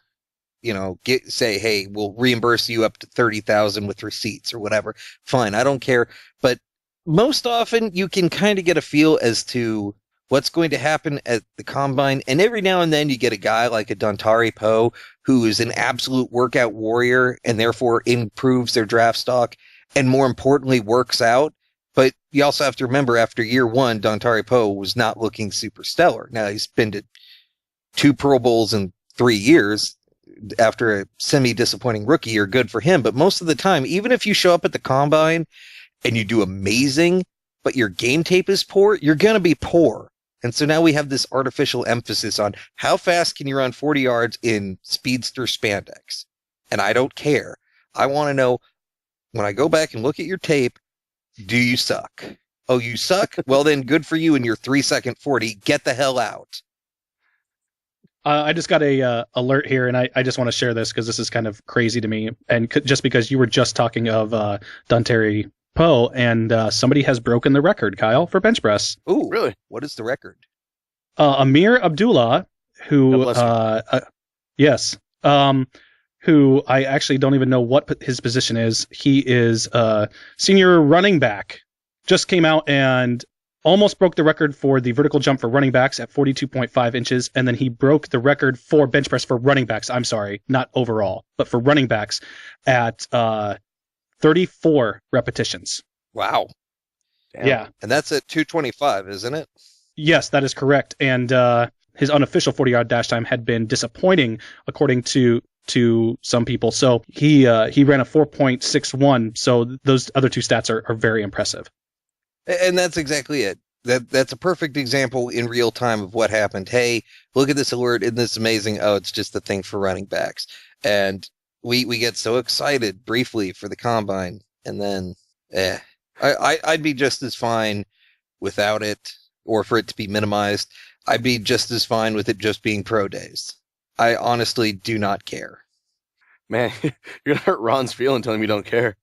Say, hey, we'll reimburse you up to $30,000 with receipts or whatever. Fine. I don't care. But most often you can kind of get a feel as to what's going to happen at the combine. And every now and then you get a guy like a Dontari Poe who is an absolute workout warrior and therefore improves their draft stock and, more importantly, works out. But you also have to remember, after year one, Dontari Poe was not looking super stellar. Now, he's been to 2 Pro Bowls in 3 years after a semi-disappointing rookie year. Good for him. But most of the time, even if you show up at the combine and you do amazing, but your game tape is poor, you're going to be poor. And so now we have this artificial emphasis on how fast can you run 40 yards in speedster spandex. And I don't care. I want to know, when I go back and look at your tape, do you suck? Oh, you suck? Well, then good for you in your 3-second 40. Get the hell out. I just got a alert here, and I just want to share this because this is kind of crazy to me. And just because you were just talking of Dontari Poe, and somebody has broken the record, Kyle, for bench press. Ooh, Really? What is the record? Amir Abdullah, who, yes, who I actually don't even know what his position is. He is senior running back. Just came out and almost broke the record for the vertical jump for running backs at 42.5 inches, and then he broke the record for bench press for running backs. I'm sorry, not overall, but for running backs at 34 repetitions. Wow. Damn. Yeah. And that's at 225, isn't it? Yes, that is correct. And his unofficial 40-yard dash time had been disappointing, according to some people. So he ran a 4.61. So those other two stats are very impressive. And that's exactly it. That's a perfect example in real time of what happened. Hey, look at this alert. Isn't this amazing? Oh, it's just the thing for running backs. And we get so excited briefly for the combine, and then I'd be just as fine without it, or for it to be minimized. I'd be just as fine with it just being pro days. I honestly do not care. Man, you're going to hurt Ron's feeling telling him you don't care.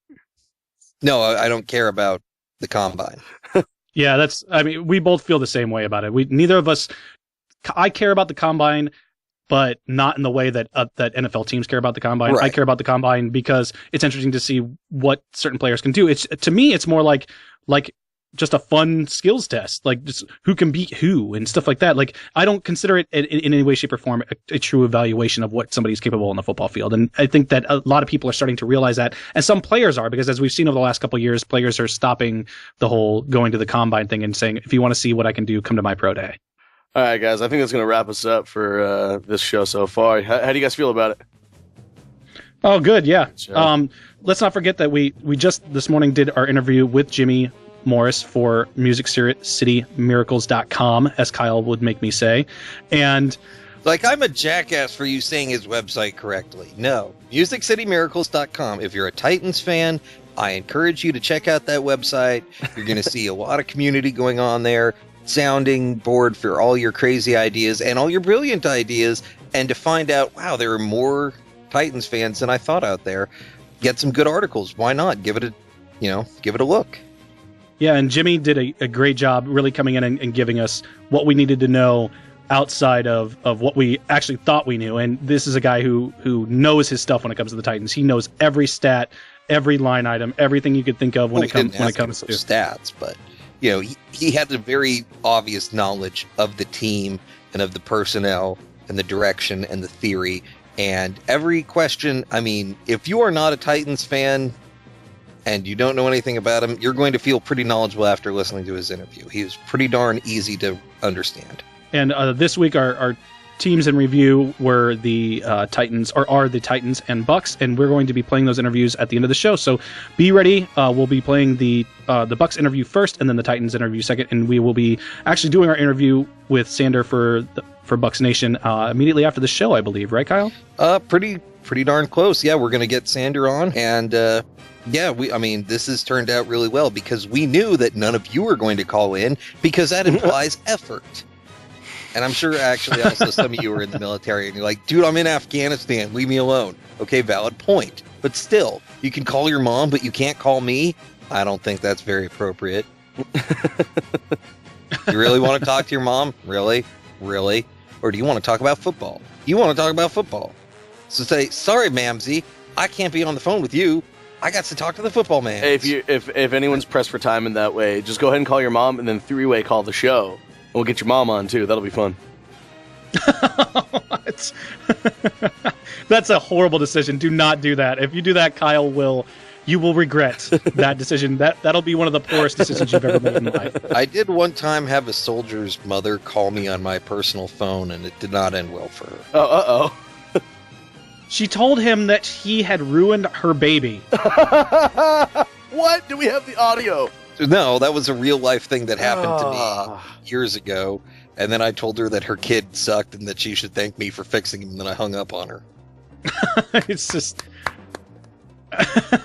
No, I don't care about the combine. Yeah, we both feel the same way about it. Neither of us, I care about the combine, but not in the way that that NFL teams care about the combine. Right. I care about the combine because it's interesting to see what certain players can do. To me, it's more like just a fun skills test, like just who can beat who and stuff like that. Like, I don't consider it in any way, shape, or form a true evaluation of what somebody's capable in the football field. And I think that a lot of people are starting to realize that, and some players are, because as we've seen over the last couple of years, players are stopping the whole going to the combine thing and saying, if you want to see what I can do, come to my pro day. All right, guys, I think that's going to wrap us up for this show so far. How do you guys feel about it? Oh, good. Yeah. Let's not forget that we just this morning did our interview with Jimmy Morris for MusicCityMiracles.com, as Kyle would make me say. And like, I'm a jackass for you saying his website correctly. No, MusicCityMiracles.com. If you're a Titans fan, I encourage you to check out that website. You're going to see a lot of community going on there, sounding board for all your crazy ideas and all your brilliant ideas, and to find out, wow, there are more Titans fans than I thought out there. Get some good articles. Why not? Give it a look. Yeah, and Jimmy did a great job really coming in and giving us what we needed to know outside of what we actually thought we knew. And this is a guy who knows his stuff when it comes to the Titans. He knows every stat, every line item, everything you could think of when it comes to stats. But he had a very obvious knowledge of the team and of the personnel and the direction and the theory. And every question, I mean, if you are not a Titans fan and you don't know anything about him, you're going to feel pretty knowledgeable after listening to his interview. He was pretty darn easy to understand. And this week, our teams in review were the Titans, or are the Titans and Bucks, and we're going to be playing those interviews at the end of the show. So be ready. We'll be playing the Bucks interview first, and then the Titans interview second, and we will be actually doing our interview with Sander for Bucks Nation immediately after the show, I believe. Right, Kyle? Pretty darn close. Yeah, we're going to get Sander on, and this has turned out really well because we knew that none of you were going to call in because that implies effort. And I'm sure actually also some of you are in the military and you're like, dude, I'm in Afghanistan. Leave me alone. Okay, valid point. But still, you can call your mom, but you can't call me. I don't think that's very appropriate. You really want to talk to your mom? Really? Really? Or do you want to talk about football? You want to talk about football. So say, sorry, Mamsie, I can't be on the phone with you. I got to talk to the football man. Hey, if anyone's pressed for time in that way, just go ahead and call your mom and then three-way call the show. We'll get your mom on, too. That'll be fun. That's a horrible decision. Do not do that. If you do that, you will regret that decision. That'll be one of the poorest decisions you've ever made in life. I did one time have a soldier's mother call me on my personal phone, and it did not end well for her. Oh, uh-oh. She told him that he had ruined her baby. What? Do we have the audio? No, that was a real-life thing that happened to me years ago, and then I told her that her kid sucked and that she should thank me for fixing him, and then I hung up on her. It's just...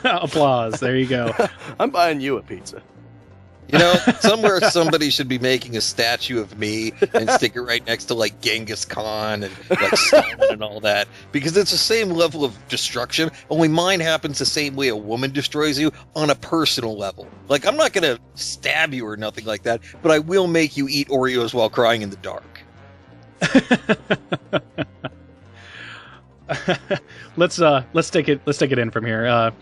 Applause. There you go. I'm buying you a pizza. Somewhere somebody should be making a statue of me and stick it right next to, like, Genghis Khan and, like, Stalin and all that. Because it's the same level of destruction, only mine happens the same way a woman destroys you on a personal level. Like, I'm not going to stab you or nothing like that, but I will make you eat Oreos while crying in the dark. Let's take it in from here.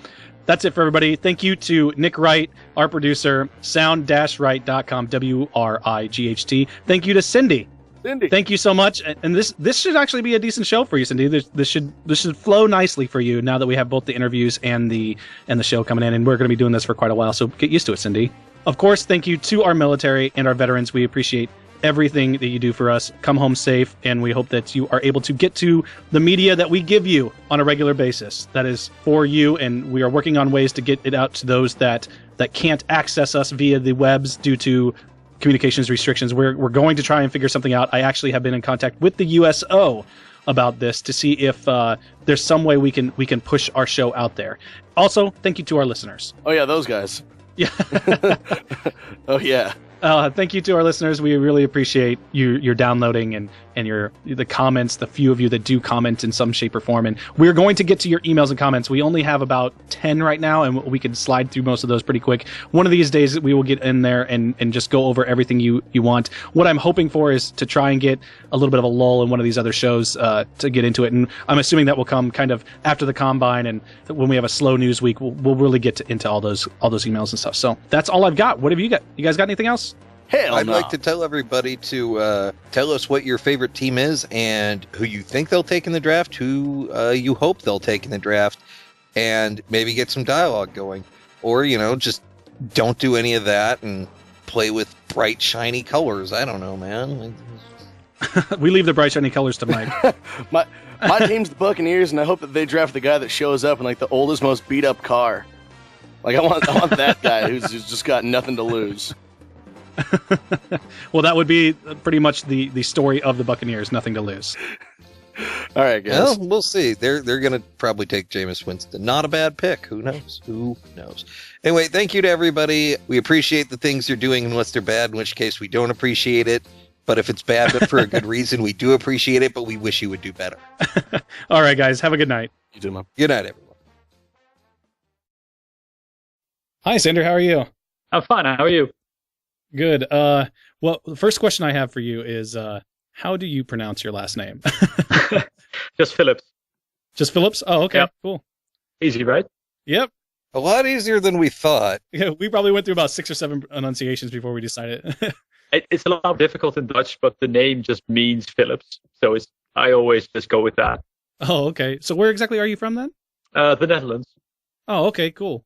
That's it for everybody. Thank you to Nick Wright, our producer, sound-right.com, WRIGHT. Thank you to Cindy. Thank you so much. And this should actually be a decent show for you, Cindy. This should flow nicely for you now that we have both the interviews and the show coming in, and we're going to be doing this for quite a while. So get used to it, Cindy. Of course, thank you to our military and our veterans. We appreciate everything that you do for us. Come home safe, and we hope that you are able to get to the media that we give you on a regular basis. That is for you, and we are working on ways to get it out to those that can't access us via the webs due to communications restrictions. We're going to try and figure something out. I actually have been in contact with the USO about this to see if there's some way we can push our show out there. Also, thank you to our listeners. Oh yeah, those guys. Yeah. Oh yeah. Thank you to our listeners. We really appreciate your downloading and the comments, the few of you that do comment in some shape or form. And we're going to get to your emails and comments. We only have about 10 right now, and we can slide through most of those pretty quick. One of these days, we will get in there and just go over everything you want. What I'm hoping for is to try and get a little bit of a lull in one of these other shows to get into it. And I'm assuming that will come kind of after the Combine, and when we have a slow news week, we'll really get into all those emails and stuff. So that's all I've got. What have you got? You guys got anything else? I'd like to tell everybody to tell us what your favorite team is and who you think they'll take in the draft, who you hope they'll take in the draft, and maybe get some dialogue going. Or, just don't do any of that and play with bright, shiny colors. I don't know, man. We leave the bright, shiny colors to Mike. My team's the Buccaneers, and I hope that they draft the guy that shows up in like the oldest, most beat-up car. Like I want that guy who's just got nothing to lose. Well, that would be pretty much the story of the Buccaneers. Nothing to lose. All right, guys. Well, we'll see. They're going to probably take Jameis Winston. Not a bad pick. Who knows? Who knows? Anyway, thank you to everybody. We appreciate the things you're doing unless they're bad, in which case we don't appreciate it. But if it's bad, but for a good reason, we do appreciate it, but we wish you would do better. All right, guys. Have a good night. You too, man. Good night, everyone. Hi, Sander. How are you? I'm fine. How are you? Good. Well, the first question I have for you is, how do you pronounce your last name? Just Phillips. Just Phillips? Oh, okay. Yep. Cool. Easy, right? Yep. A lot easier than we thought. Yeah, we probably went through about 6 or 7 enunciations before we decided. It's a lot more difficult in Dutch, but the name just means Phillips. So I always just go with that. Oh, okay. So where exactly are you from then? The Netherlands. Oh, okay, cool.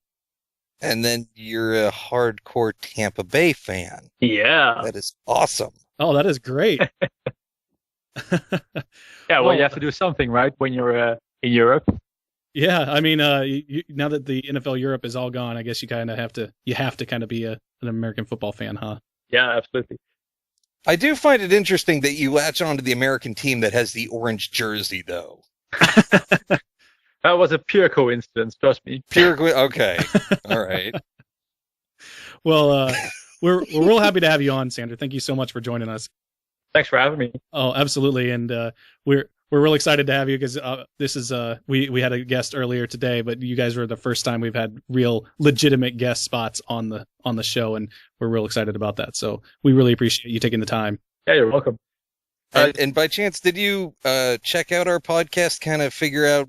And then you're a hardcore Tampa Bay fan. Yeah. That is awesome. Oh, that is great. Yeah, well, you have to do something, right, when you're in Europe. Yeah, I mean, now that the NFL Europe is all gone, I guess you have to kind of be an American football fan, huh? Yeah, absolutely. I do find it interesting that you latch onto the American team that has the orange jersey, though. That was a pure coincidence, trust me. Okay. All right. Well, we're real happy to have you on, Sander. Thank you so much for joining us. Thanks for having me. Oh, absolutely. And we're real excited to have you because this is we had a guest earlier today, but you guys were the first time we've had real legitimate guest spots on the show, and we're real excited about that. So we really appreciate you taking the time. Yeah, you're welcome. And by chance, did you check out our podcast, kind of figure out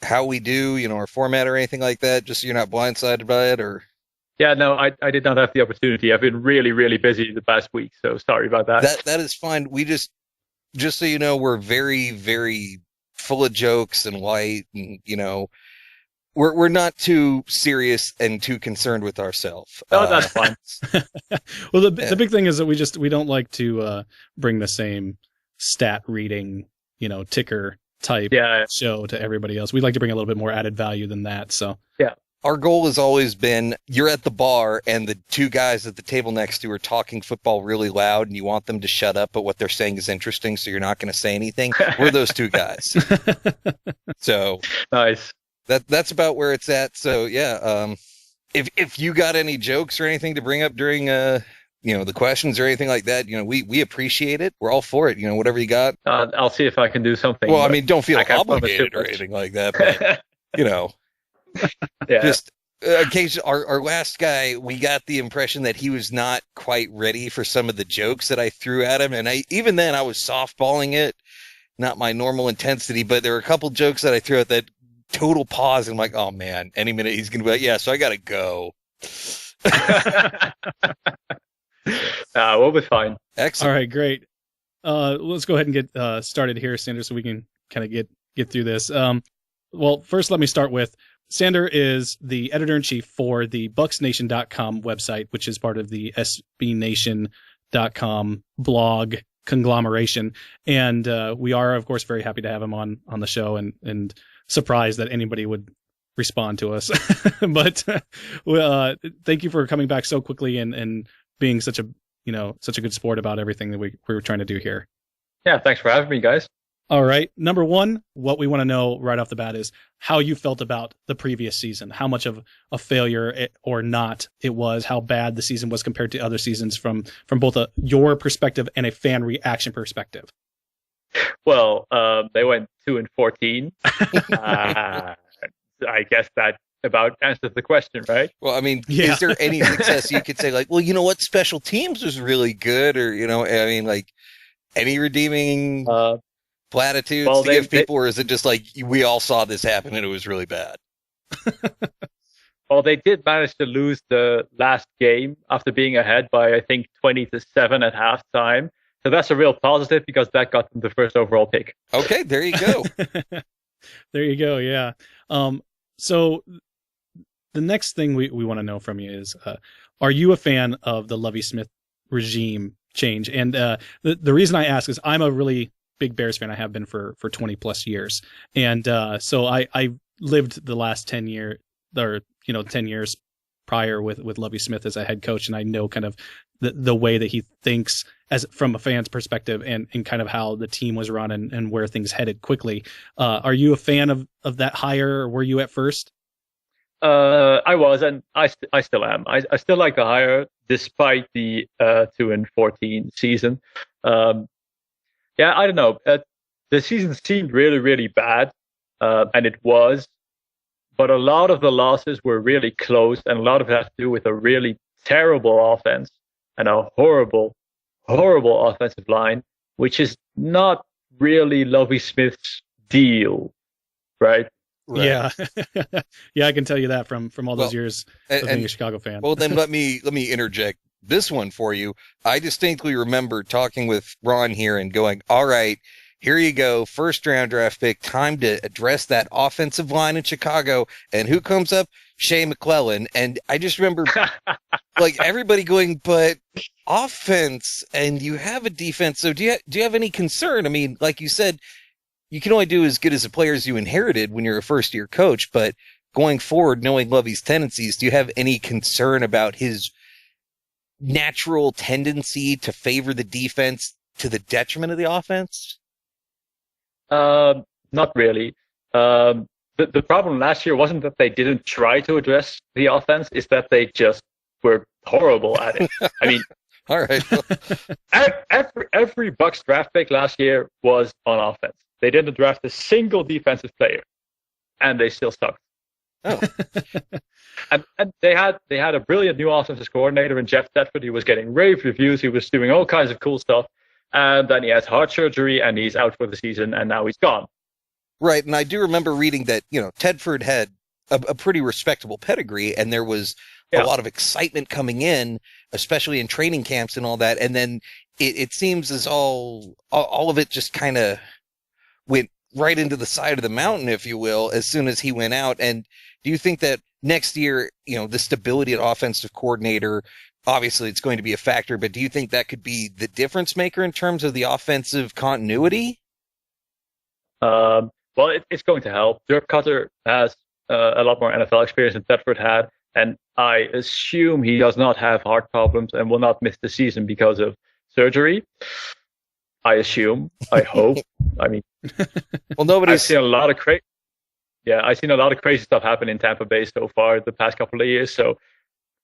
how we do, our format or anything like that, just so you're not blindsided by it? Or Yeah, no, I did not have the opportunity. I've been really, really busy the past week, so sorry about that. That is fine. We just so you know, we're very, very full of jokes and light, and we're not too serious and too concerned with ourselves. Oh, that's fine. Well, the big thing is that we don't like to bring the same stat reading, ticker type show to everybody else. We'd like to bring a little bit more added value than that. So yeah. Our goal has always been, you're at the bar and the two guys at the table next to you are talking football really loud and you want them to shut up, but what they're saying is interesting, so you're not going to say anything. We're those two guys. So nice. That's about where it's at. So yeah, if you got any jokes or anything to bring up during the questions or anything like that, we appreciate it. We're all for it. Whatever you got. I'll see if I can do something. Well, I mean, don't feel obligated or anything like that, but yeah. Just occasionally, our last guy, we got the impression that he was not quite ready for some of the jokes that I threw at him, and even then I was softballing it, not my normal intensity, but there were a couple jokes that I threw at that total pause, and I'm like, oh man, any minute he's gonna be like, yeah, so I gotta go. We'll be fine. Excellent. All right, great. Let's go ahead and get started here, Sander, so we can kind of get through this. Well, first, let me start with Sander is the editor-in-chief for the BucksNation.com website, which is part of the SBNation.com blog conglomeration. And we are, of course, very happy to have him on the show and surprised that anybody would respond to us. But thank you for coming back so quickly and being such a good sport about everything that we were trying to do here. Yeah, thanks for having me, guys. All right. Number one, what we want to know right off the bat is how you felt about the previous season, how much of a failure or not it was, how bad the season was compared to other seasons from both your perspective and a fan reaction perspective. Well, they went 2-14. I guess that about answers the question, right? Well, I mean, is there any success you could say, like, well, you know what, special teams was really good, or, you know, I mean, like, any redeeming platitudes to give people, or is it just like we all saw this happen and it was really bad? Well, they did manage to lose the last game after being ahead by, I think, 20-7 at halftime. So that's a real positive because that got them the first overall pick. Okay, there you go. There you go. Yeah. So the next thing we want to know from you is, are you a fan of the Lovie-Smith regime change? And the reason I ask is I'm a really big Bears fan. I have been for 20 plus years. And so I lived the last 10 years prior with Lovie-Smith as a head coach. And I know kind of the way that he thinks as from a fan's perspective and kind of how the team was run and where things headed quickly. Are you a fan of that hire, or were you at first? I was, and I still am. I still like the hire despite the 2-14 season. I don't know. The season seemed really, really bad, and it was. But a lot of the losses were really close, and a lot of it has to do with a really terrible offense and a horrible, horrible offensive line, which is not really Lovie-Smith's deal, right? Right. Yeah. Yeah, I can tell you that from all those years of being a Chicago fan. Well, then let me interject this one for you. I distinctly remember talking with Ron here and going, all right, here you go, first round draft pick, time to address that offensive line in Chicago. And who comes up? Shea McClellan. And I just remember like everybody going, but offense, and you have a defense. So do you have any concern? I mean, like you said, you can only do as good as the players you inherited when you're a first year coach, but going forward, knowing Lovie's tendencies, do you have any concern about his natural tendency to favor the defense to the detriment of the offense? Not really. The problem last year wasn't that they didn't try to address the offense, it's that they just were horrible at it. I mean, all right. every Bucks draft pick last year was on offense. They didn't draft a single defensive player, and they still sucked. Oh. and they had a brilliant new offensive coordinator in Jeff Tedford. He was getting rave reviews. He was doing all kinds of cool stuff. And then he has heart surgery, and he's out for the season, and now he's gone. Right, and I do remember reading that, you know, Tedford had a pretty respectable pedigree, and there was a lot of excitement coming in, especially in training camps and all that. And then it seems as all of it just kind of went right into the side of the mountain, if you will, as soon as he went out. And do you think that next year, you know, the stability at offensive coordinator, obviously it's going to be a factor, but do you think that could be the difference maker in terms of the offensive continuity? Well, it's going to help. Dirk Cutter has a lot more NFL experience than Tedford had, and I assume he does not have heart problems and will not miss the season because of surgery. I assume. I hope. I mean, well, I've seen a lot of crazy stuff happen in Tampa Bay so far the past couple of years, so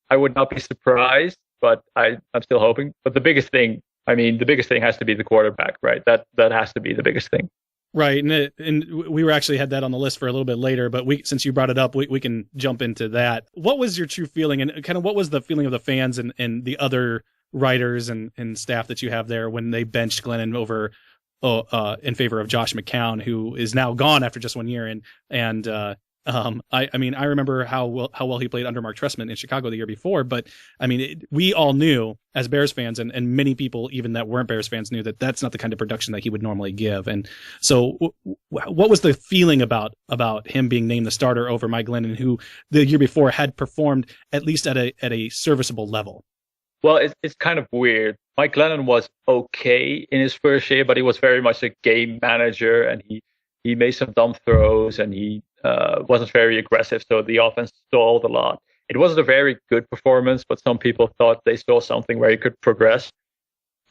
I would not be surprised, but I'm still hoping. But the biggest thing has to be the quarterback, right? That has to be the biggest thing. Right, and we were actually had that on the list for a little bit later, but since you brought it up, we can jump into that. What was your true feeling, and kind of what was the feeling of the fans and the other writers and staff that you have there when they benched Glennon over in favor of Josh McCown, who is now gone after just 1 year, I remember how well he played under Mark Trestman in Chicago the year before, but I mean, we all knew as Bears fans, and many people even that weren't Bears fans knew that that's not the kind of production that he would normally give. And so, what was the feeling about him being named the starter over Mike Glennon, who the year before had performed at least at a serviceable level? Well, it's kind of weird. Mike Glennon was okay in his first year, but he was very much a game manager, and he made some dumb throws, and he wasn't very aggressive, so the offense stalled a lot. It wasn't a very good performance, but some people thought they saw something where he could progress.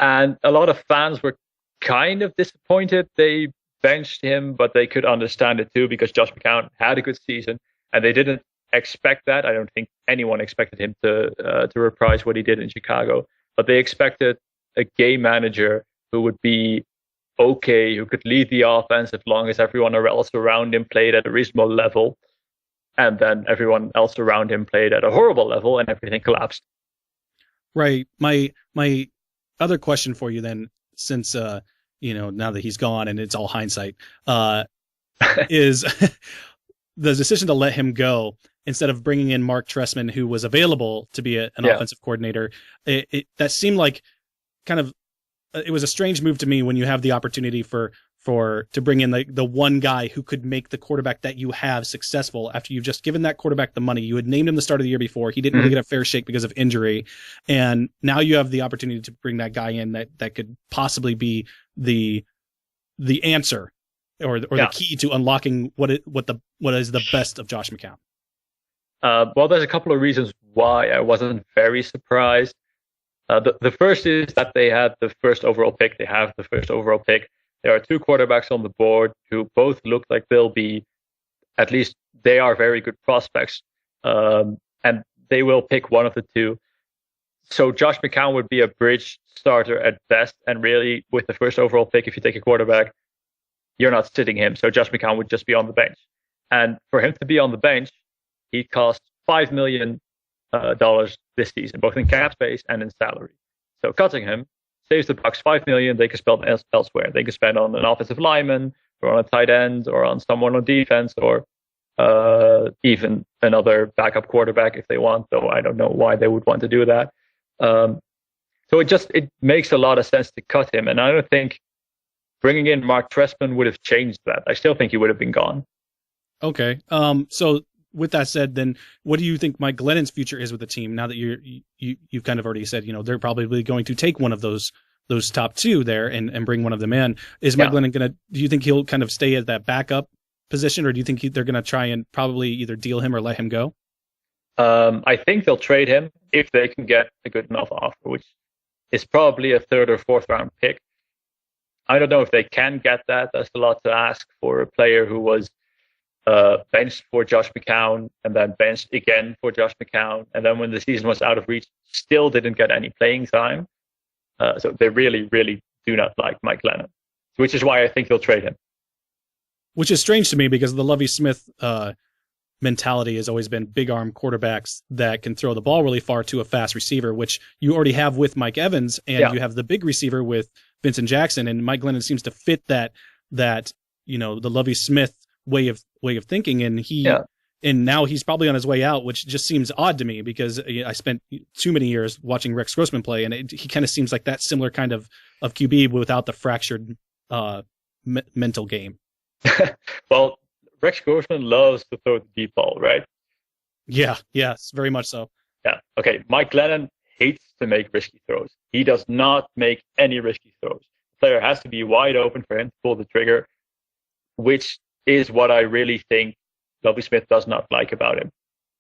And a lot of fans were kind of disappointed they benched him, but they could understand it too because Josh McCown had a good season, and they didn't expect that. I don't think anyone expected him to reprise what he did in Chicago, but they expected a game manager who would be okay, who could lead the offense as long as everyone else around him played at a reasonable level, and then everyone else around him played at a horrible level, and everything collapsed. Right. My other question for you then, since now that he's gone and it's all hindsight, is the decision to let him go instead of bringing in Mark Trestman, who was available to be an offensive coordinator. That seemed like kind of it was a strange move to me when you have the opportunity to bring in the one guy who could make the quarterback that you have successful after you've just given that quarterback the money. You had named him the start of the year before. He didn't really get a fair shake because of injury. And now you have the opportunity to bring that guy in that could possibly be the answer or the key to unlocking what is the best of Josh McCown. Well, there's a couple of reasons why I wasn't very surprised. The first is that they had the first overall pick. They have the first overall pick. There are two quarterbacks on the board who both look like they'll be, at least they are very good prospects, and they will pick one of the two. So Josh McCown would be a bridge starter at best, and really with the first overall pick, if you take a quarterback, you're not sitting him. So Josh McCown would just be on the bench. And for him to be on the bench, he cost $5 million this season, both in cap space and in salary. So cutting him saves the Bucs $5 million. They can spend elsewhere. They can spend on an offensive lineman, or on a tight end, or on someone on defense, or even another backup quarterback if they want. Though I don't know why they would want to do that. So it makes a lot of sense to cut him, and I don't think bringing in Mark Trestman would have changed that. I still think he would have been gone. Okay. So with that said, then what do you think Mike Glennon's future is with the team now that you've kind of already said, they're probably going to take one of those top two there and bring one of them in. Is Mike Glennon do you think he'll kind of stay at that backup position, or do you think they're going to try and probably either deal him or let him go? I think they'll trade him if they can get a good enough offer, which is probably a third or fourth round pick. I don't know if they can get that. That's a lot to ask for a player who was benched for Josh McCown and then benched again for Josh McCown. And then when the season was out of reach, still didn't get any playing time. So they really, really do not like Mike Glennon, which is why I think they'll trade him. Which is strange to me because the Lovie Smith mentality has always been big arm quarterbacks that can throw the ball really far to a fast receiver, which you already have with Mike Evans, and you have the big receiver with Vincent Jackson, and Mike Glennon seems to fit that the Lovie Smith way of thinking, and and now he's probably on his way out, which just seems odd to me because I spent too many years watching Rex Grossman play, and he kind of seems like that similar kind of QB without the fractured mental game. Well, Rex Grossman loves to throw the deep ball, right? Yes, very much so. Yeah. Okay. Mike Glennon hates to make risky throws. He does not make any risky throws. The player has to be wide open for him to pull the trigger, which is what I really think Lovie Smith does not like about him.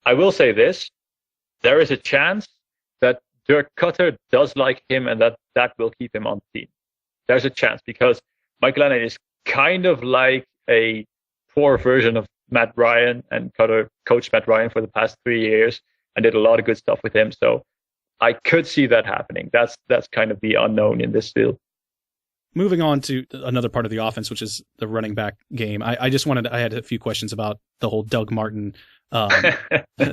I will say this. There is a chance that Dirk Cutter does like him and that will keep him on the team. There's a chance because Mike Glennon is kind of like a poor version of Matt Ryan, and Cutter coached Matt Ryan for the past 3 years and did a lot of good stuff with him. So I could see that happening. That's kind of the unknown in this deal. Moving on to another part of the offense, which is the running back game. I had a few questions about the whole Doug Martin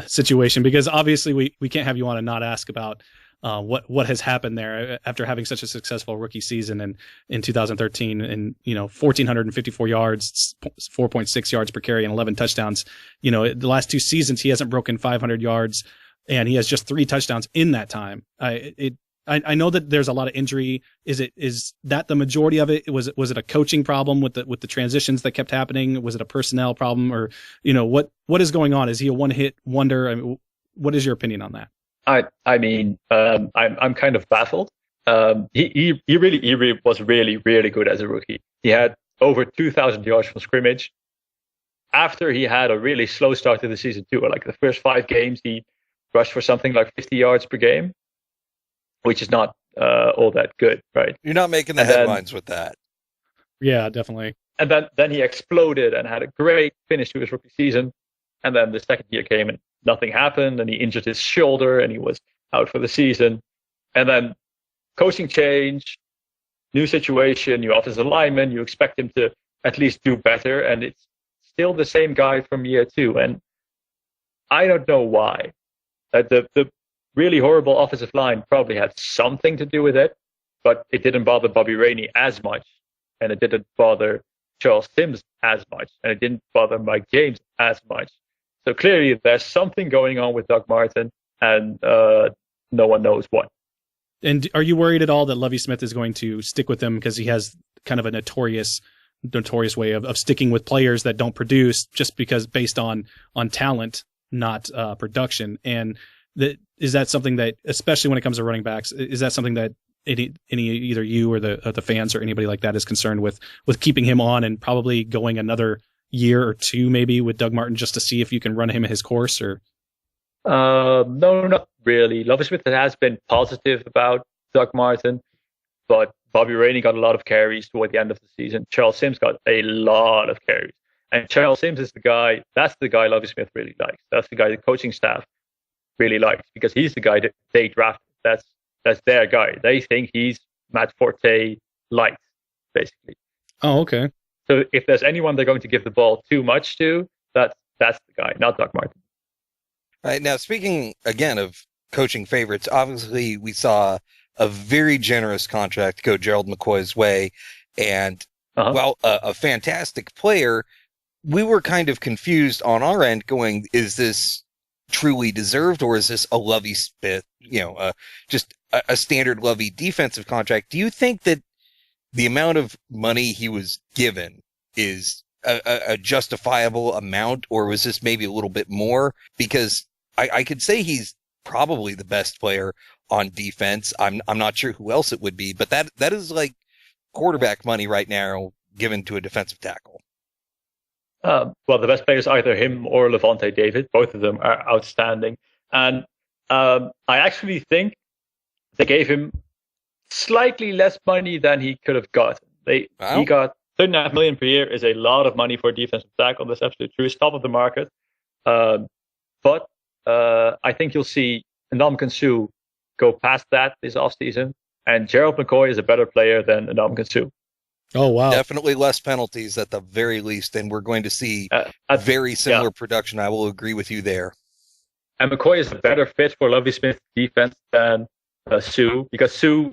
situation, because obviously we can't have you on and not ask about what has happened there after having such a successful rookie season in 2013 and 1,454 yards, 4.6 yards per carry and 11 touchdowns. The last two seasons he hasn't broken 500 yards and he has just 3 touchdowns in that time. I know that there's a lot of injury. Is that the majority of it? Was it a coaching problem with the transitions that kept happening? Was it a personnel problem, or what is going on? Is he a one-hit wonder? I mean, what is your opinion on that? I'm kind of baffled. He really was really, really good as a rookie. He had over 2,000 yards from scrimmage. After he had a really slow start to the season too, like the first 5 games, he rushed for something like 50 yards per game, which is not all that good, right? You're not making the headlines with that. Yeah, definitely. And then he exploded and had a great finish to his rookie season. And then the second year came and nothing happened, and he injured his shoulder and he was out for the season. And then coaching change, new situation, new offensive lineman, you expect him to at least do better, and it's still the same guy from year 2. And I don't know why. The really horrible offensive line probably had something to do with it, but it didn't bother Bobby Rainey as much, and it didn't bother Charles Sims as much, and it didn't bother Mike James as much. So clearly there's something going on with Doug Martin, and no one knows what. And are you worried at all that Lovie Smith is going to stick with him because he has kind of a notorious way of sticking with players that don't produce just because based on talent, not production? And is that something that, especially when it comes to running backs, is that something that any either you or the fans or anybody like that is concerned with keeping him on and probably going another year or two maybe with Doug Martin just to see if you can run him his course? Or no, not really. Lovie Smith has been positive about Doug Martin, but Bobby Rainey got a lot of carries toward the end of the season. Charles Sims got a lot of carries. And Charles Sims is that's the guy Lovie Smith really likes. That's the guy the coaching staff really likes because he's the guy that they drafted. That's their guy. They think he's Matt Forte light, basically. Oh, okay. So if there's anyone they're going to give the ball too much to, that's the guy, not Doug Martin. All right, now, speaking again of coaching favorites, obviously we saw a very generous contract go Gerald McCoy's way. And while a fantastic player, we were kind of confused on our end going, is this truly deserved or is this a Lovie Smith, just a standard Lovie defensive contract? Do you think that the amount of money he was given is a justifiable amount, or was this maybe a little bit more? Because I could say he's probably the best player on defense. I'm not sure who else it would be, but that is like quarterback money right now given to a defensive tackle. Well, the best player is either him or Levante David. Both of them are outstanding. And I actually think they gave him slightly less money than he could have gotten. He got $39 million per year is a lot of money for a defensive tackle. That's absolutely true. It's top of the market. But I think you'll see Ndamukong Suh go past that this offseason. And Gerald McCoy is a better player than Ndamukong Suh. Oh, wow. Definitely less penalties at the very least, and we're going to see very similar production. I will agree with you there. And McCoy is a better fit for Lovie Smith's defense than Suh, because Suh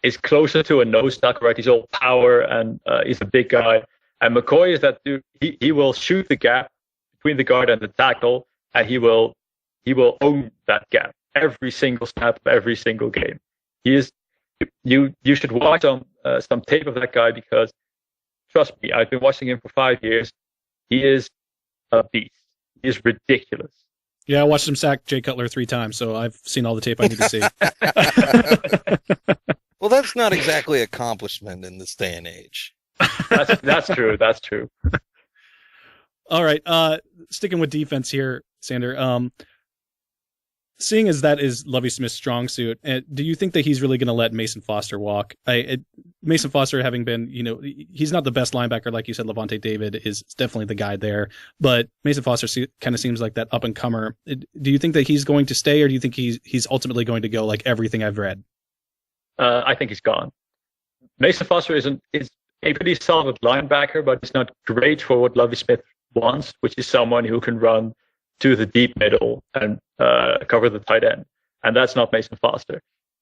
is closer to a nose tackle, right? He's all power and he's a big guy. And McCoy is that dude. He will shoot the gap between the guard and the tackle, and he will own that gap every single snap of every single game. He is. You should watch some tape of that guy because, trust me, I've been watching him for 5 years. He is a beast. He is ridiculous. Yeah, I watched him sack Jay Cutler 3 times, so I've seen all the tape I need to see. Well, that's not exactly accomplishment in this day and age. That's true. That's true. All right, sticking with defense here, Sander. Seeing as that is Lovie Smith's strong suit, do you think that he's really going to let Mason Foster walk? Mason Foster, having been, he's not the best linebacker, like you said. Levante David is definitely the guy there, but Mason Foster kind of seems like that up and comer. Do you think that he's going to stay, or do you think he's ultimately going to go, like everything I've read? I think he's gone. Mason Foster is a pretty solid linebacker, but he's not great for what Lovie Smith wants, which is someone who can run to the deep middle and cover the tight end, and that's not Mason Foster.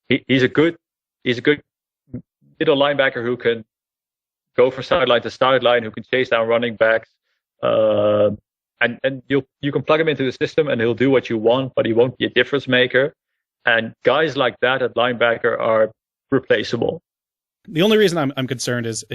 He's a good middle linebacker who can go from sideline to sideline, who can chase down running backs, and you can plug him into the system and he'll do what you want, but he won't be a difference maker. And guys like that at linebacker are replaceable. The only reason I'm concerned is,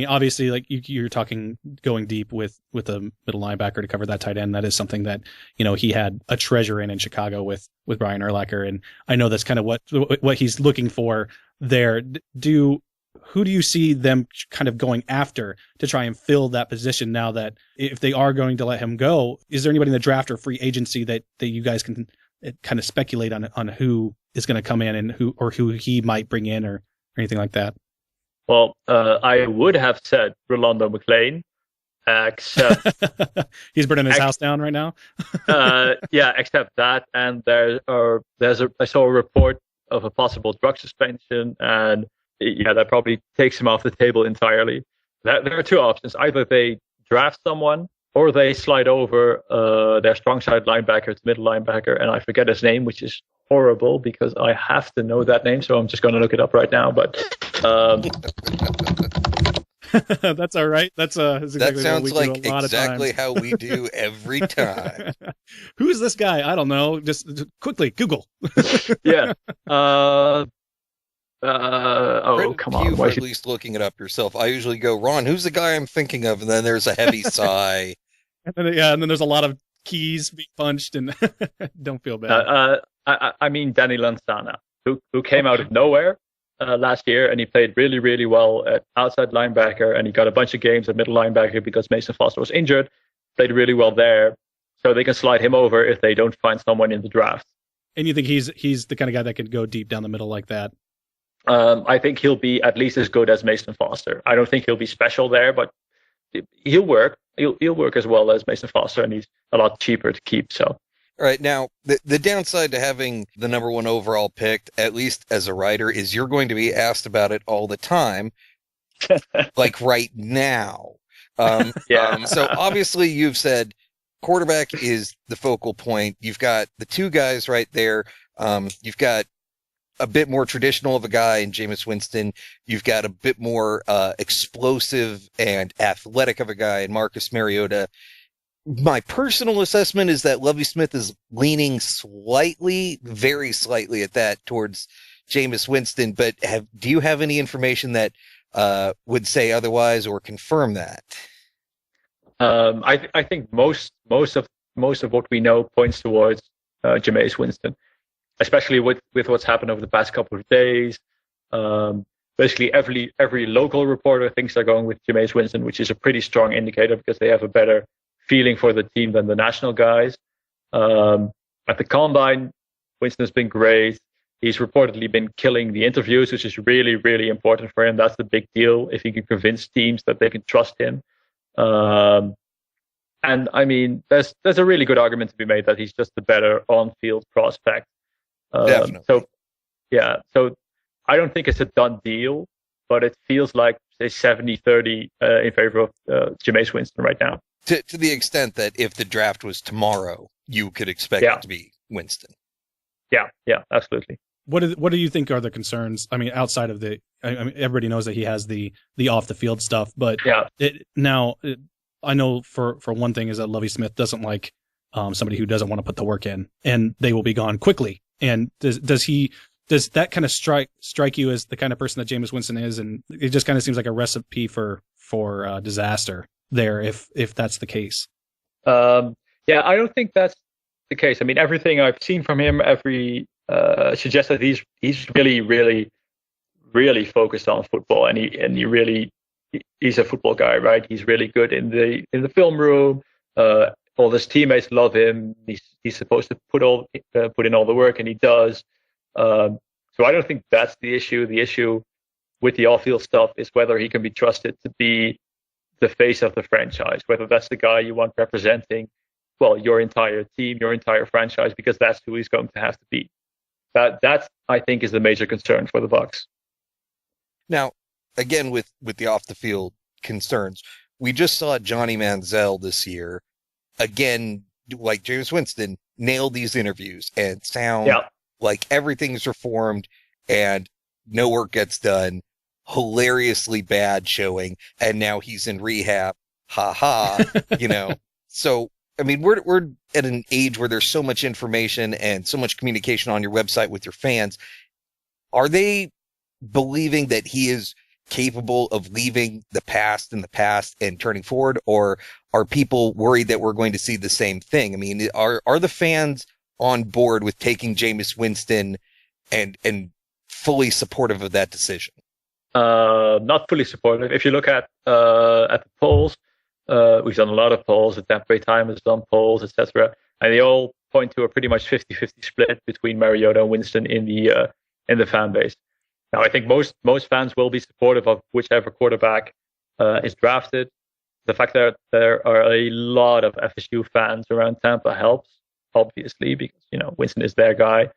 obviously, like you're talking going deep with a middle linebacker to cover that tight end. That is something that, he had a treasure in Chicago with Brian Urlacher. And I know that's kind of what he's looking for there. Who do you see them kind of going after to try and fill that position now that if they are going to let him go? Is there anybody in the draft or free agency that you guys can kind of speculate on who is going to come in and who he might bring in or anything like that? Well, I would have said Rolando McClain, except he's burning his house down right now. yeah, except that, and I saw a report of a possible drug suspension, and yeah, that probably takes him off the table entirely. There are two options: either they draft someone, or they slide over their strong side linebacker to middle linebacker, and I forget his name, which is horrible because I have to know that name, so I'm just going to look it up right now. But that's all right. That's exactly that sounds what we like do a lot exactly of times. how we do every time. Who's this guy? I don't know. Just quickly Google. Yeah. Oh, come on. You for at least looking it up yourself. I usually go, Ron, who's the guy I'm thinking of? And then there's a heavy sigh. And then there's a lot of keys being punched, and don't feel bad. I mean Danny Lanzana, who came out of nowhere last year, and he played really, really well at outside linebacker, and he got a bunch of games at middle linebacker because Mason Foster was injured. Played really well there, so they can slide him over if they don't find someone in the draft. And you think he's the kind of guy that can go deep down the middle like that? I think he'll be at least as good as Mason Foster. I don't think he'll be special there, but he'll work. He'll work as well as Mason Foster, and he's a lot cheaper to keep. So, all right, now the downside to having the number 1 overall picked, at least as a writer, is you're going to be asked about it all the time, like right now. So obviously you've said quarterback is the focal point. You've got the two guys right there. You've got a bit more traditional of a guy in Jameis Winston. You've got a bit more explosive and athletic of a guy in Marcus Mariota. My personal assessment is that Lovie Smith is leaning slightly, very slightly at that, towards Jameis Winston. But do you have any information that would say otherwise or confirm that? I think most of what we know points towards Jameis Winston, especially with what's happened over the past couple of days. Basically, every local reporter thinks they're going with Jameis Winston, which is a pretty strong indicator because they have a better feeling for the team than the national guys. At the Combine, Winston has been great. He's reportedly been killing the interviews, which is really, really important for him. That's the big deal, if he can convince teams that they can trust him. And I mean, there's a really good argument to be made that he's just the better on-field prospect. Definitely. So I don't think it's a done deal, but it feels like, say, 70-30 in favor of Jameis Winston right now. To the extent that if the draft was tomorrow, you could expect it to be Winston. Yeah, absolutely. What do you think are the concerns? I mean, outside of everybody knows that he has the off the field stuff, but I know for one thing is that Lovie Smith doesn't like somebody who doesn't want to put the work in, and they will be gone quickly. And does that kind of strike you as the kind of person that Jameis Winston is? And it just kind of seems like a recipe for disaster there if that's the case. I don't think that's the case. I mean, everything I've seen from him, suggests that he's really, really, really focused on football, and he's a football guy, right? He's really good in the film room. All his teammates love him. He's supposed to put in all the work, and he does. So I don't think that's the issue. The issue with the off-field stuff is whether he can be trusted to be the face of the franchise, whether that's the guy you want representing, well, your entire team, your entire franchise, because that's who he's going to have to be. That I think is the major concern for the Bucs. Now, again, with the off the field concerns, we just saw Johnny Manziel this year, again, like Jameis Winston, nail these interviews and sound like everything's reformed and no work gets done. Hilariously bad showing, and now he's in rehab. Ha ha. So I mean, we're at an age where there's so much information and so much communication on your website with your fans. Are they believing that he is capable of leaving the past in the past and turning forward, or are people worried that we're going to see the same thing? I mean, are the fans on board with taking Jameis Winston and fully supportive of that decision? Not fully supportive. If you look at the polls, we've done a lot of polls. The Tampa Bay Times has done polls, etc., and they all point to a pretty much 50-50 split between Mariota and Winston in the fan base. Now, I think most fans will be supportive of whichever quarterback is drafted. The fact that there are a lot of FSU fans around Tampa helps, obviously, because Winston is their guy.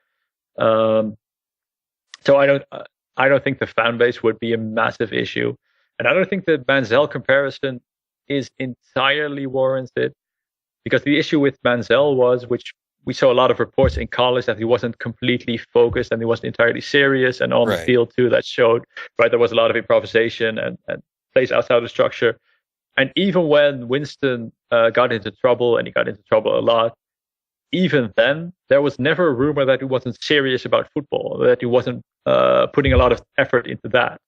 So I don't think the fan base would be a massive issue, and I don't think the Manziel comparison is entirely warranted, because the issue with Manziel was, which we saw a lot of reports in college, that he wasn't completely focused and he wasn't entirely serious, and on the field too, that showed, right? There was a lot of improvisation and plays outside of structure. And even when Winston got into trouble, and he got into trouble a lot, even then, there was never a rumor that he wasn't serious about football, that he wasn't putting a lot of effort into that.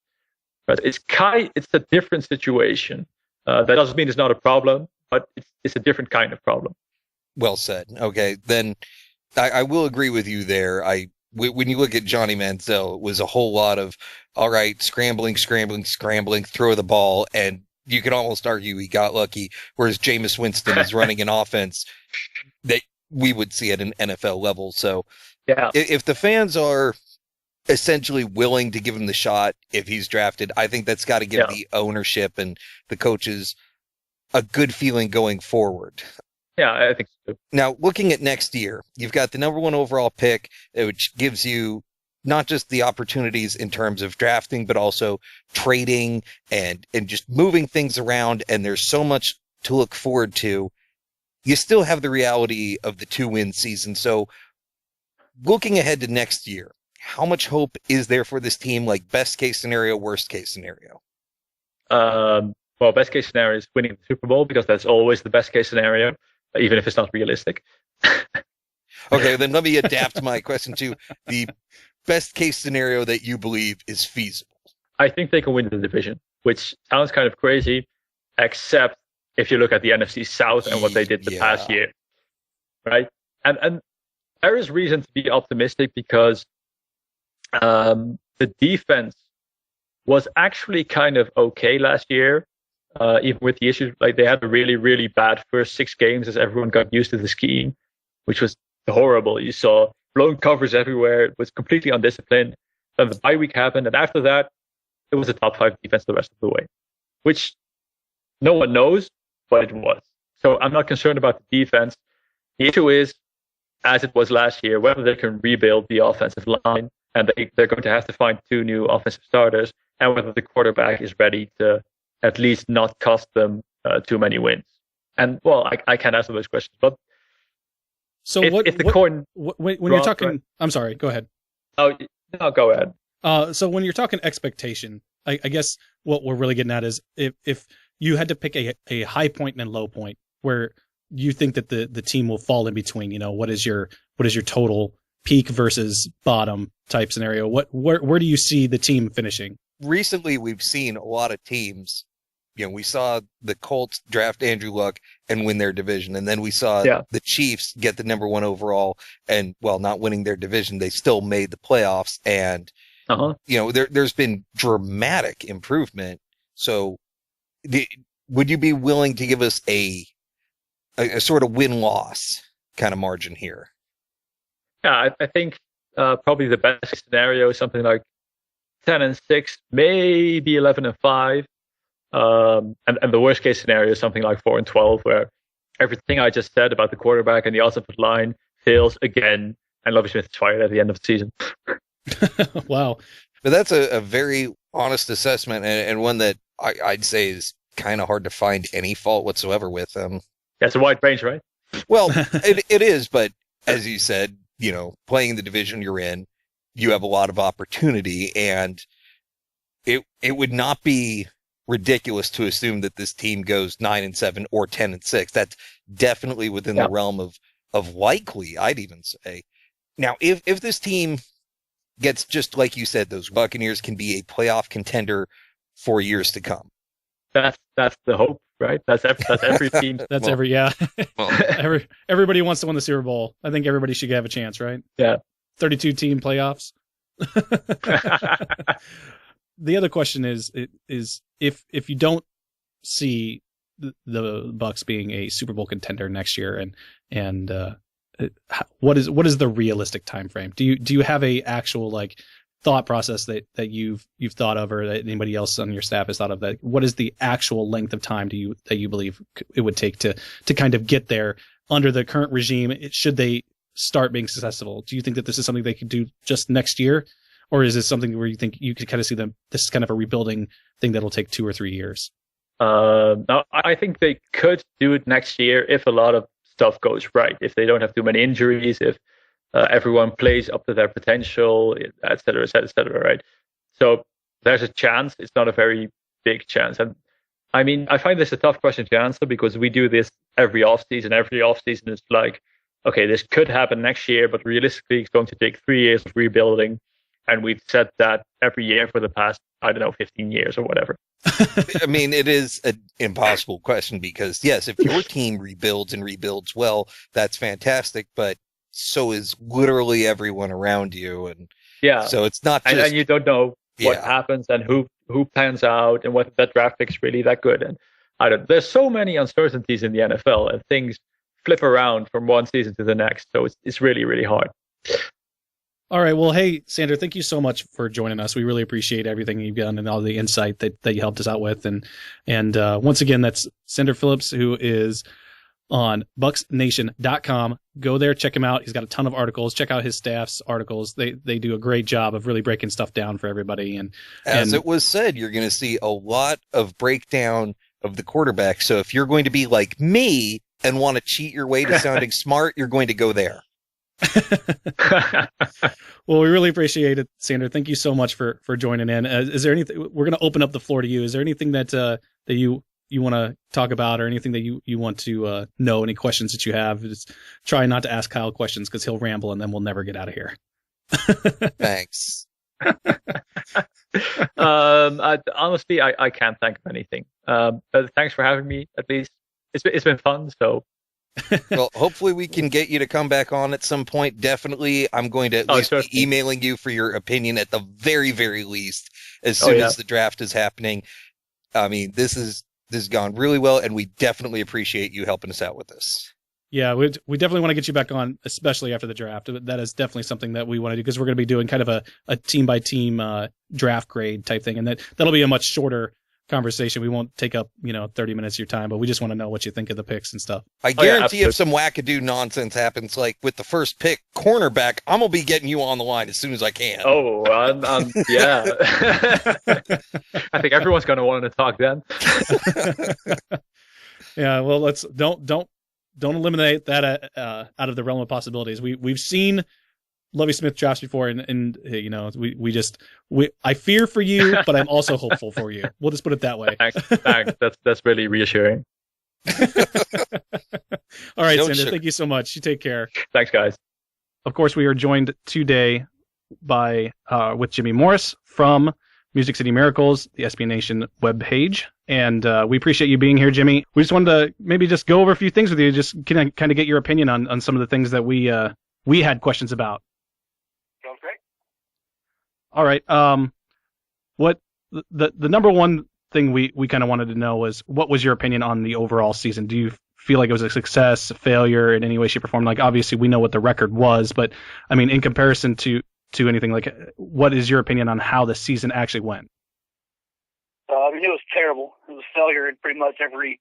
But it's a different situation. That doesn't mean it's not a problem, but it's a different kind of problem. Well said. Okay, then I will agree with you there. When you look at Johnny Manziel, it was a whole lot of, all right, scrambling, throw the ball, and you could almost argue he got lucky, whereas Jameis Winston is running an offense that we would see at an NFL level. So yeah, if the fans are essentially willing to give him the shot if he's drafted, I think that's got to give the ownership and the coaches a good feeling going forward. Yeah, I think so. Now, looking at next year, you've got the number 1 overall pick, which gives you not just the opportunities in terms of drafting, but also trading and just moving things around. And there's so much to look forward to. You still have the reality of the 2-win season. So looking ahead to next year, how much hope is there for this team? Like best case scenario, worst case scenario? Well, best case scenario is winning the Super Bowl, because that's always the best case scenario, even if it's not realistic. Okay, then let me adapt my question to the best case scenario that you believe is feasible. I think they can win the division, which sounds kind of crazy, except if you look at the NFC South and what they did the past year, right? And there is reason to be optimistic, because the defense was actually kind of okay last year, even with the issues. Like, they had a really, really bad first 6 games as everyone got used to the scheme, which was horrible. You saw blown covers everywhere. It was completely undisciplined. Then the bye week happened, and after that, it was a top 5 defense the rest of the way, which no one knows, but it was. So I'm not concerned about the defense. The issue is, as it was last year, whether they can rebuild the offensive line, and they're going to have to find 2 new offensive starters, and whether the quarterback is ready to at least not cost them too many wins. And, well, I can't answer those questions, but so when you're talking, right? I'm sorry, go ahead. Oh, no, go ahead. So when you're talking expectation, I guess what we're really getting at is if you had to pick a high point and a low point where you think that the team will fall in between, what is your total peak versus bottom type scenario? Where do you see the team finishing? Recently, we've seen a lot of teams. We saw the Colts draft Andrew Luck and win their division. And then we saw the Chiefs get the number 1 overall and, well, not winning their division. They still made the playoffs. And, there's been dramatic improvement. So would you be willing to give us a sort of win-loss kind of margin here? Yeah, I think probably the best scenario is something like 10-6, maybe 11-5. And the worst case scenario is something like 4-12, where everything I just said about the quarterback and the offensive line fails again, and Lovie Smith is fired at the end of the season. Wow. But that's a very honest assessment, and one that I'd say is kind of hard to find any fault whatsoever with. It's a wide range, right? Well, it is, but as you said, playing the division you're in, you have a lot of opportunity, and it would not be ridiculous to assume that this team goes 9-7 or 10-6. That's definitely within the realm of likely, I'd even say. Now, if this team gets, just like you said, those Buccaneers can be a playoff contender for years to come. That's the hope, right? That's every team. That's everybody wants to win the Super Bowl. I think everybody should have a chance, right? Yeah. 32 team playoffs. The other question is if you don't see the Bucs being a Super Bowl contender next year, and what is the realistic time frame? Do you have a actual thought process that you've thought of, or that anybody else on your staff has thought of, that what is the actual length of time that you believe it would take to kind of get there under the current regime? Should they start being successful? Do you think that this is something they could do just next year, or is this something where you think you could kind of see them, this is kind of a rebuilding thing that'll take 2 or 3 years? No, I think they could do it next year if a lot of stuff goes right, if they don't have too many injuries, if everyone plays up to their potential, et cetera, right? So there's a chance. It's not a very big chance. And I mean, I find this a tough question to answer because we do this every offseason. Every offseason is like, okay, this could happen next year, but realistically, it's going to take 3 years of rebuilding. And we've said that every year for the past, 15 years or whatever. I mean, it is an impossible question because, yes, if your team rebuilds and rebuilds well, that's fantastic. But so is literally everyone around you. And so it's not just... And you don't know what happens and who pans out and whether that draft pick's really that good. And there's so many uncertainties in the NFL and things flip around from one season to the next. So it's really, really hard. All right. Well, hey, Sander, thank you so much for joining us. We really appreciate everything you've done and all the insight that you helped us out with. And once again, that's Sander Phillips, who is on bucksnation.com. Go there, check him out. He's got a ton of articles. Check out his staff's articles. They do a great job of really breaking stuff down for everybody. And as it was said, you're going to see a lot of breakdown of the quarterback. So if you're going to be like me and want to cheat your way to sounding smart, you're going to go there. Well, we really appreciate it, Sander. Thank you so much for joining in. Is there anything, we're going to open up the floor to you. Is there anything that you want to talk about, or anything that you want to know, any questions that you have? Just try not to ask Kyle questions because he'll ramble and then we'll never get out of here. Thanks. Honestly, I can't think of anything. Thanks for having me. At least it's been fun. So. Well, hopefully we can get you to come back on at some point. Definitely. I'm going to at least be emailing you for your opinion at the very, very least as soon as the draft is happening. I mean, this has gone really well, and we definitely appreciate you helping us out with this. Yeah, we definitely want to get you back on, especially after the draft. That is definitely something that we want to do because we're going to be doing kind of a team by team draft grade type thing, and that'll be a much shorter conversation. We won't take up 30 minutes of your time, but we just want to know what you think of the picks and stuff. I guarantee if some wackadoo nonsense happens, like with the first pick cornerback, I'm gonna be getting you on the line as soon as I can. Yeah. I think everyone's gonna want to talk then. Yeah, well, let's don't eliminate that out of the realm of possibilities. We've seen Lovie Smith drafts before, and I fear for you, but I'm also hopeful for you. We'll just put it that way. Thanks. That's really reassuring. All right, Sander, thank you so much. You take care. Thanks, guys. Of course, we are joined today with Jimmy Morris from Music City Miracles, the SB Nation webpage. And we appreciate you being here, Jimmy. We just wanted to maybe just go over a few things with you, just kind of get your opinion on some of the things that we had questions about. Sounds great. All right. What the number one thing we kind of wanted to know was, what was your opinion on the overall season? Do you feel like it was a success, a failure in any way, shape, or form? Like, obviously we know what the record was, but I mean, in comparison to anything, like, what is your opinion on how the season actually went? It was terrible. It was a failure in pretty much every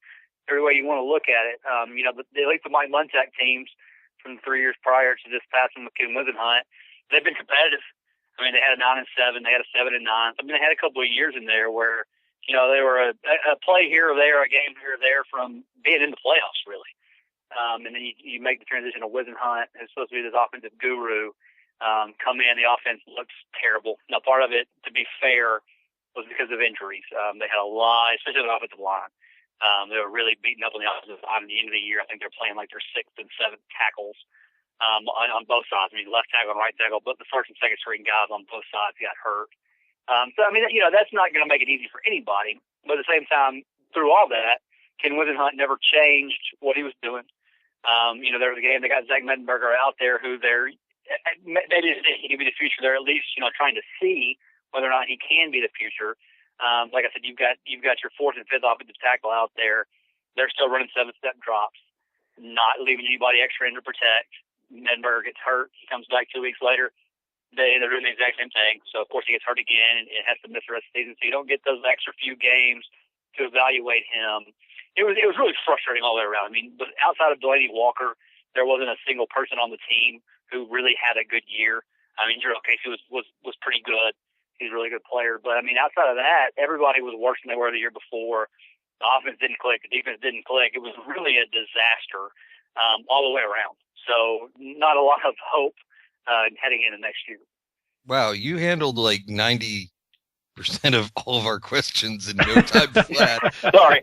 way you want to look at it. At least the Mike Munchak teams from 3 years prior to this past one with Ken Wisenhunt, they've been competitive. I mean, they had a 9-7, they had a 7-9. I mean, they had a couple of years in there where, they were a play here or there, a game here or there from being in the playoffs, really. And then you make the transition to Wisenhunt, who's supposed to be this offensive guru, come in. The offense looks terrible. Now, part of it, to be fair, was because of injuries. They had a lot, especially on the offensive line. They were really beaten up on the offensive line at the end of the year. I think they're playing like their 6th and 7th tackles on both sides. I mean, left tackle and right tackle, but the first and second string guys on both sides got hurt. So, I mean, that's not going to make it easy for anybody. But at the same time, through all that, Ken Wisenhunt never changed what he was doing. There was a game, they got Zach Mettenberger out there who they didn't think he could be the future. They're at least, trying to see whether or not he can be the future. Like I said, you've got your 4th and 5th offensive tackle out there. They're still running 7-step drops, not leaving anybody extra in to protect. Mettenberger gets hurt. He comes back 2 weeks later. they're doing the exact same thing. So, of course, he gets hurt again and has to miss the rest of the season. So you don't get those extra few games to evaluate him. It was really frustrating all the way around. I mean, but outside of Delaney Walker, there wasn't a single person on the team who really had a good year. I mean, Jarrell Casey was pretty good. He's a really good player. But, I mean, outside of that, everybody was worse than they were the year before. The offense didn't click. The defense didn't click. It was really a disaster all the way around. So not a lot of hope heading into next year. Wow, you handled like 90% of all of our questions in no time flat. Sorry.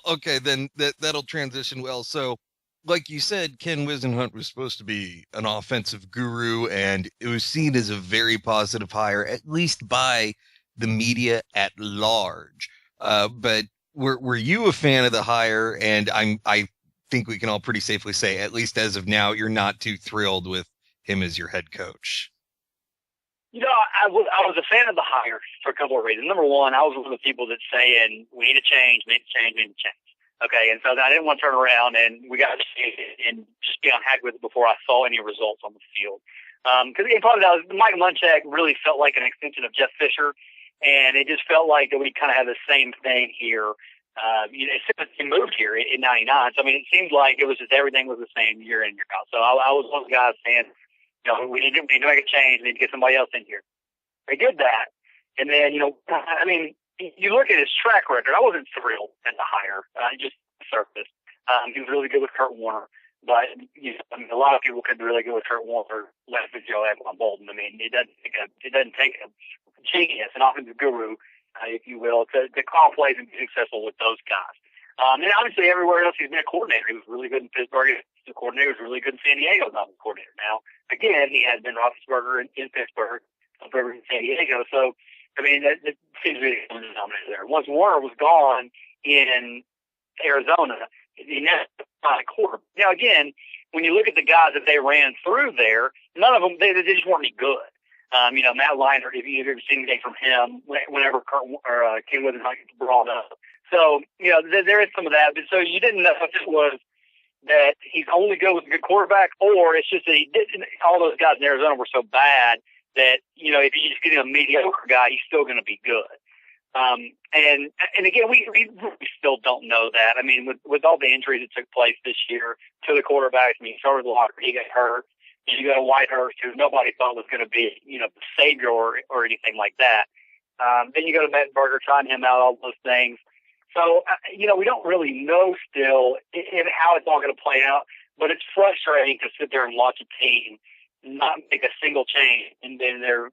Okay, then that'll transition well. So, like you said, Ken Wisenhunt was supposed to be an offensive guru, and it was seen as a very positive hire, at least by the media at large. But were you a fan of the hire? And I think we can all pretty safely say, at least as of now, you're not too thrilled with him as your head coach. I was a fan of the hire for a couple of reasons. Number one, I was one of the people that's saying we need to change. Okay, and so I didn't want to turn around and we got to change it and just be unhappy with it before I saw any results on the field. Because part of that was Mike Munchak really felt like an extension of Jeff Fisher, and it just felt like that we kind of had the same thing here. As soon as he moved here in '99, so I mean, it seemed like it was just everything was the same year in year out. So I was one of the guys saying, we need to make a change. We need to get somebody else in here. They did that. And then, I mean, you look at his track record. I wasn't thrilled at the hire. Just surface. He was really good with Kurt Warner. But, a lot of people could be really good with Kurt Warner, Les Fitzgerald, Equan Bolden. I mean, it doesn't take a genius, an offensive guru, if you will, to call plays and be successful with those guys. And obviously everywhere else he's been a coordinator. He was really good in Pittsburgh. The coordinator was really good in San Diego. Not the coordinator now. Again, he had been Roethlisberger in Pittsburgh, in San Diego. So, I mean, that seems to be the common denominator there. Once Warner was gone in Arizona, he never found a quarterback. Now, again, when you look at the guys that they ran through there, none of them, they just weren't any good. Matt Leinart, if you've ever seen anything from him, whenever Ken Wisenhunt gets brought up. So, there is some of that. But so you didn't know if it was that he's only good with a good quarterback, or it's just that he didn't. All those guys in Arizona were so bad that if you just get a mediocre guy, he's still going to be good. And again, we still don't know that. I mean, with all the injuries that took place this year to the quarterbacks, I mean, Charlie Locker, he got hurt. And you got a Whitehurst who nobody thought was going to be, the savior or anything like that. Then you go to Mettenberger, trying him out, all those things. So, we don't really know still how it's all going to play out, but it's frustrating to sit there and watch a team not make a single change in their,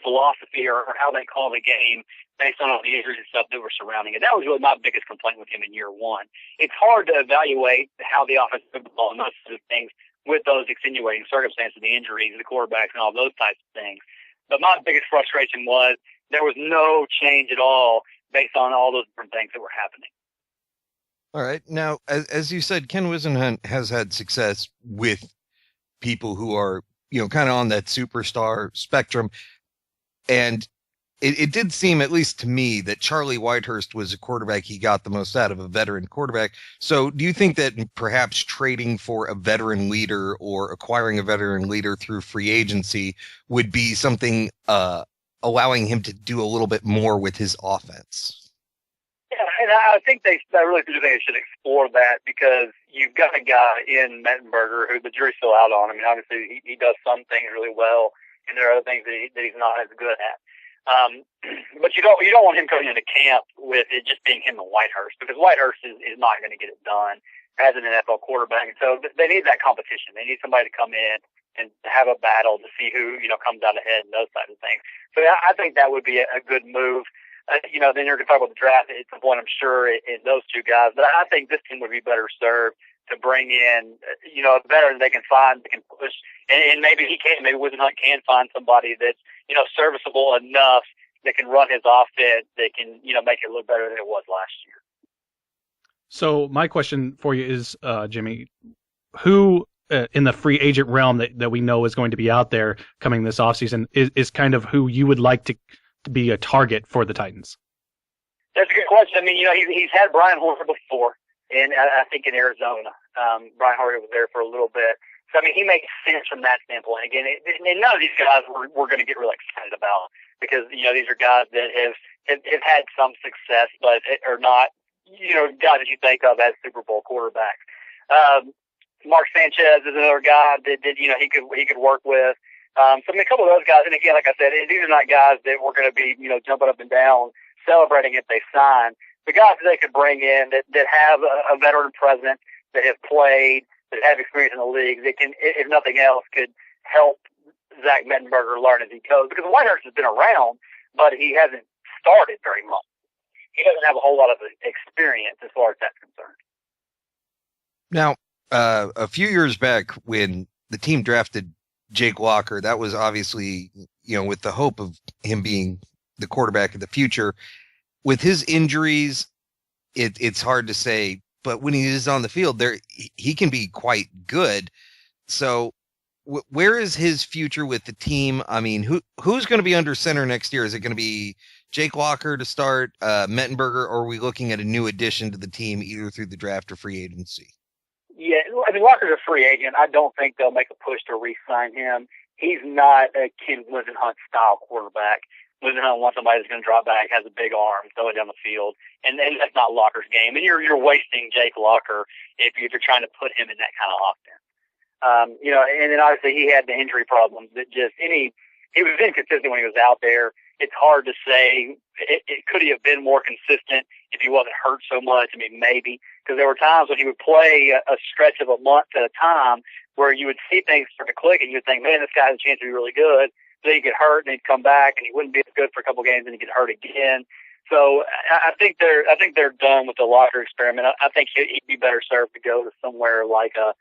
philosophy or how they call the game based on all the injuries and stuff that were surrounding it. That was really my biggest complaint with him in year one. It's hard to evaluate how the offense moved the ball and those sort of things with those extenuating circumstances, the injuries, the quarterbacks, and all those types of things. But my biggest frustration was there was no change at all based on all those different things that were happening. All right. Now, as you said, Ken Wisenhunt has had success with people who are, kind of on that superstar spectrum. And it did seem, at least to me, that Charlie Whitehurst was a quarterback he got the most out of, a veteran quarterback. So do you think that perhaps trading for a veteran leader or acquiring a veteran leader through free agency would be something allowing him to do a little bit more with his offense? Yeah, and I think I really do think they should explore that, because you've got a guy in Mettenberger who the jury's still out on. I mean, obviously he does some things really well, and there are other things that he's not as good at. But you don't want him coming into camp with it just being him and Whitehurst, because Whitehurst is not going to get it done as an NFL quarterback. And so they need that competition. They need somebody to come in and have a battle to see who, comes out ahead and those types of things. So I think that would be a good move. Then you're going to talk about the draft at some point, I'm sure, in those two guys. But I think this team would be better served to bring in, a veteran they can find, they can push. And maybe maybe Wisenhunt can find somebody that's, serviceable enough that can run his offense, that can, make it look better than it was last year. So my question for you is, Jimmy, who in the free agent realm that we know is going to be out there coming this offseason is kind of who you would like to be a target for the Titans? That's a good question. I mean, he's had Brian Hoyer before, and I think in Arizona. Brian Hoyer was there for a little bit. So, I mean, he makes sense from that standpoint. Again, and none of these guys we're going to get really excited about because, you know, these are guys that have had some success, but are not, you know, guys that you think of as Super Bowl quarterbacks. Mark Sanchez is another guy that you know, he could work with. So, I mean, a couple of those guys, and again, like I said, these are not guys that we're going to be, you know, jumping up and down celebrating if they sign. The guys that they could bring in that have a veteran presence, that have played, that have experience in the league, that can, if nothing else, could help Zach Mettenberger learn as he goes. Because Whitehurst has been around, but he hasn't started very much. He doesn't have a whole lot of experience as far as that's concerned. Now, a few years back when the team drafted Jake Locker, that was obviously, you know, with the hope of him being the quarterback of the future. With his injuries, it's hard to say, but when he is on the field, he can be quite good. So where is his future with the team? I mean, who's going to be under center next year? Is it going to be Jake Locker to start, Mettenberger, or are we looking at a new addition to the team either through the draft or free agency? Yeah, I mean, Locker's a free agent. I don't think they'll make a push to re-sign him. He's not a Ken Wisenhunt style quarterback. Wisenhunt wants somebody that's going to drop back, has a big arm, throw it down the field, and that's not Locker's game. And you're wasting Jake Locker if you're trying to put him in that kind of offense. You know, and then obviously he had the injury problems that just he was inconsistent when he was out there. It's hard to say. Could he have been more consistent if he wasn't hurt so much? I mean, maybe, because there were times when he would play a stretch of a month at a time where you would see things start to click and you'd think, man, this guy has a chance to be really good. Then he'd get hurt and he'd come back and he wouldn't be as good for a couple games and he'd get hurt again. So I think they're done with the Locker experiment. I think he'd be better served to go to somewhere like a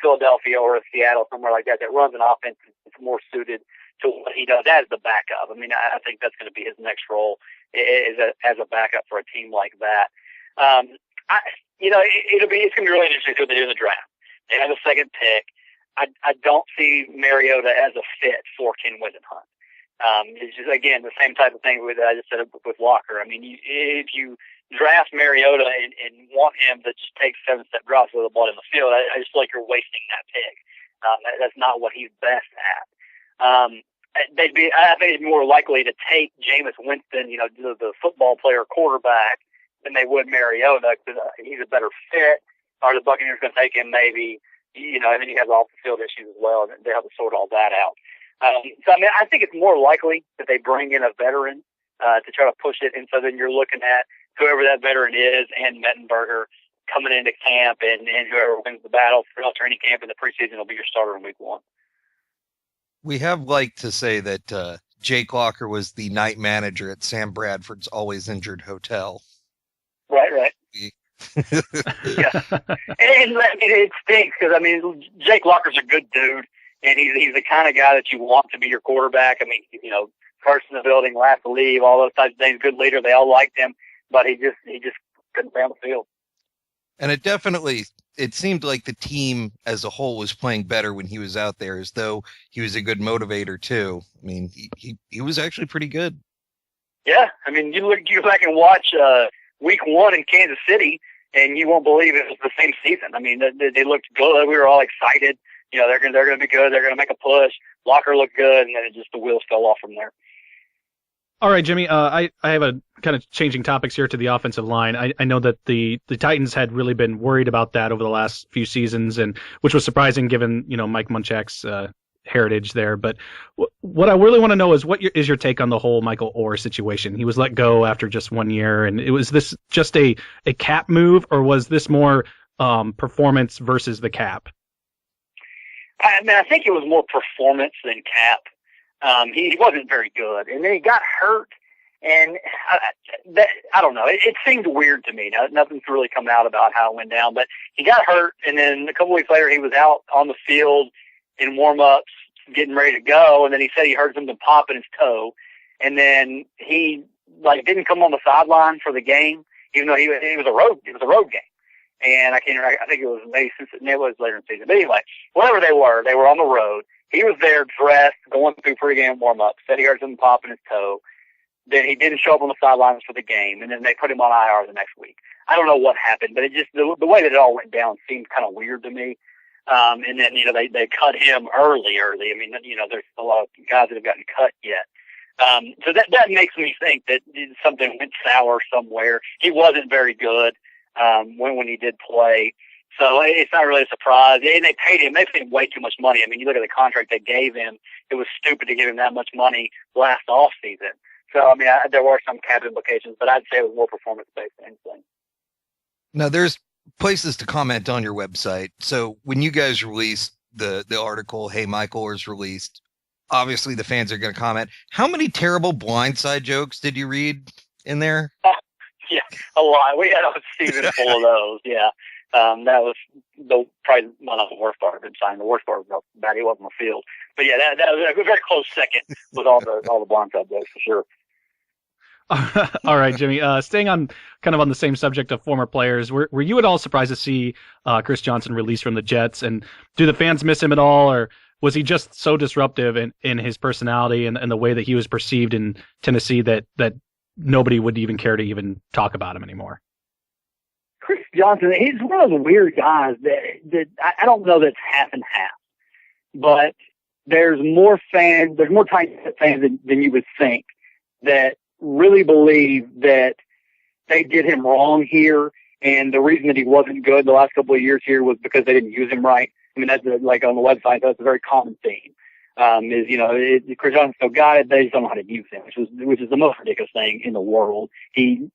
Philadelphia or a Seattle, somewhere like that runs an offense that's more suited to what he does as the backup. I mean, I think that's going to be his next role as a backup for a team like that. It's going to be really interesting to what they do in the draft. They have a second pick. I don't see Mariota as a fit for Ken Wisenhunt. It's just, again, the same type of thing that I just said with Locker. I mean, if you draft Mariota and want him to just take 7-step drops with the ball in the field, I just feel like you're wasting that pick. That's not what he's best at. I think it's more likely to take Jameis Winston, you know, the football player quarterback, than they would Mariota because he's a better fit. Are the Buccaneers going to take him? Maybe. You know, and then you have off the field issues as well, and they have to sort all that out. So I mean, I think it's more likely that they bring in a veteran to try to push it, and so then you're looking at whoever that veteran is and Mettenberger coming into camp, and whoever wins the battle throughout training camp in the preseason will be your starter in week 1. We have liked to say that Jake Locker was the night manager at Sam Bradford's Always Injured Hotel. Right. Yeah, and I mean, it stinks because I mean, Jake Locker's a good dude, and he's the kind of guy that you want to be your quarterback. I mean, you know, first in the building, last to leave, all those types of things. Good leader, they all liked him, but he just couldn't play on the field. And it seemed like the team as a whole was playing better when he was out there, as though he was a good motivator too. I mean, he was actually pretty good. Yeah, I mean, you go back and watch week 1 in Kansas City, and you won't believe it was the same season. I mean, they looked good. We were all excited. You know, they're going to be good. They're going to make a push. Locker looked good, and then the wheels fell off from there. All right, Jimmy, I have a kind of changing topics here to the offensive line. I know that the Titans had really been worried about that over the last few seasons, and which was surprising given, you know, Mike Munchak's heritage there. But what I really want to know is what is your take on the whole Michael Orr situation? He was let go after just 1 year, and was this just a cap move, or was this more performance versus the cap? I mean, I think it was more performance than cap. He wasn't very good, and then he got hurt, and I don't know. It seemed weird to me. Nothing's really come out about how it went down, but he got hurt, and then a couple weeks later he was out on the field in warm-ups getting ready to go, and then he said he heard something pop in his toe, and then he didn't come on the sideline for the game, even though it was a road game. And I think it was maybe it was later in the season. But anyway, whatever they were on the road. He was there dressed, going through pregame warm-up, said he heard something pop in his toe. Then he didn't show up on the sidelines for the game, and then they put him on IR the next week. I don't know what happened, but it just the way that it all went down seemed kind of weird to me. And then, they cut him early. I mean, there's a lot of guys that have gotten cut yet. So that makes me think that something went sour somewhere. He wasn't very good, when he did play. So it's not really a surprise. And they paid him way too much money. I mean, you look at the contract they gave him, it was stupid to give him that much money last off season. So, I mean, there were some cap implications, but I'd say it was more performance-based than anything. Now, there's places to comment on your website. So when you guys released the article, Hey, Michael is released, obviously the fans are going to comment. How many terrible blindside jokes did you read in there? Yeah, a lot. We had a season full of those, yeah. That was probably one of the worst part of the sign. The worst part was how bad he was on the field. But yeah, that was a very close second with all the blindside jokes for sure. All right, Jimmy. Staying on the same subject of former players, were you at all surprised to see Chris Johnson released from the Jets? And do the fans miss him at all, or was he just so disruptive in his personality and the way that he was perceived in Tennessee that nobody would even care to even talk about him anymore? Chris Johnson, he's one of the weird guys that I don't know that's half and half, but there's more Titans fans than you would think that really believe that they did him wrong here, and the reason that he wasn't good the last couple of years here was because they didn't use him right. I mean, that's like on the website, that's a very common theme. Chris Johnson's so good, they just don't know how to use him, which is the most ridiculous thing in the world. He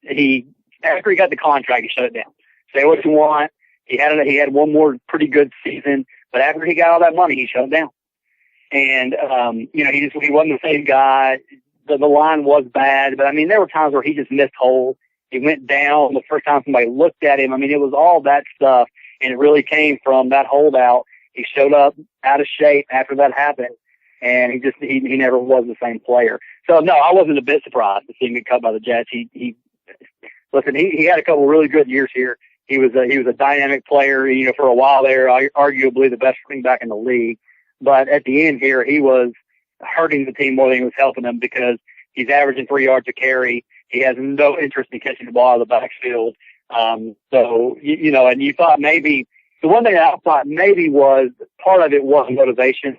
after he got the contract, he shut it down. Say what you want. He had one more pretty good season, but after he got all that money, he shut it down. And he wasn't the same guy. The line was bad, but I mean, there were times where he just missed holes. He went down the first time somebody looked at him. I mean, it was all that stuff, and it really came from that holdout. He showed up out of shape after that happened, and he never was the same player. So no, I wasn't a bit surprised to see him get cut by the Jets. He had a couple really good years here. He was a dynamic player, for a while there, arguably the best running back in the league. But at the end here, he was hurting the team more than he was helping them because he's averaging 3 yards a carry. He has no interest in catching the ball out of the backfield. And you thought maybe the one thing that I thought maybe was part of it was motivation.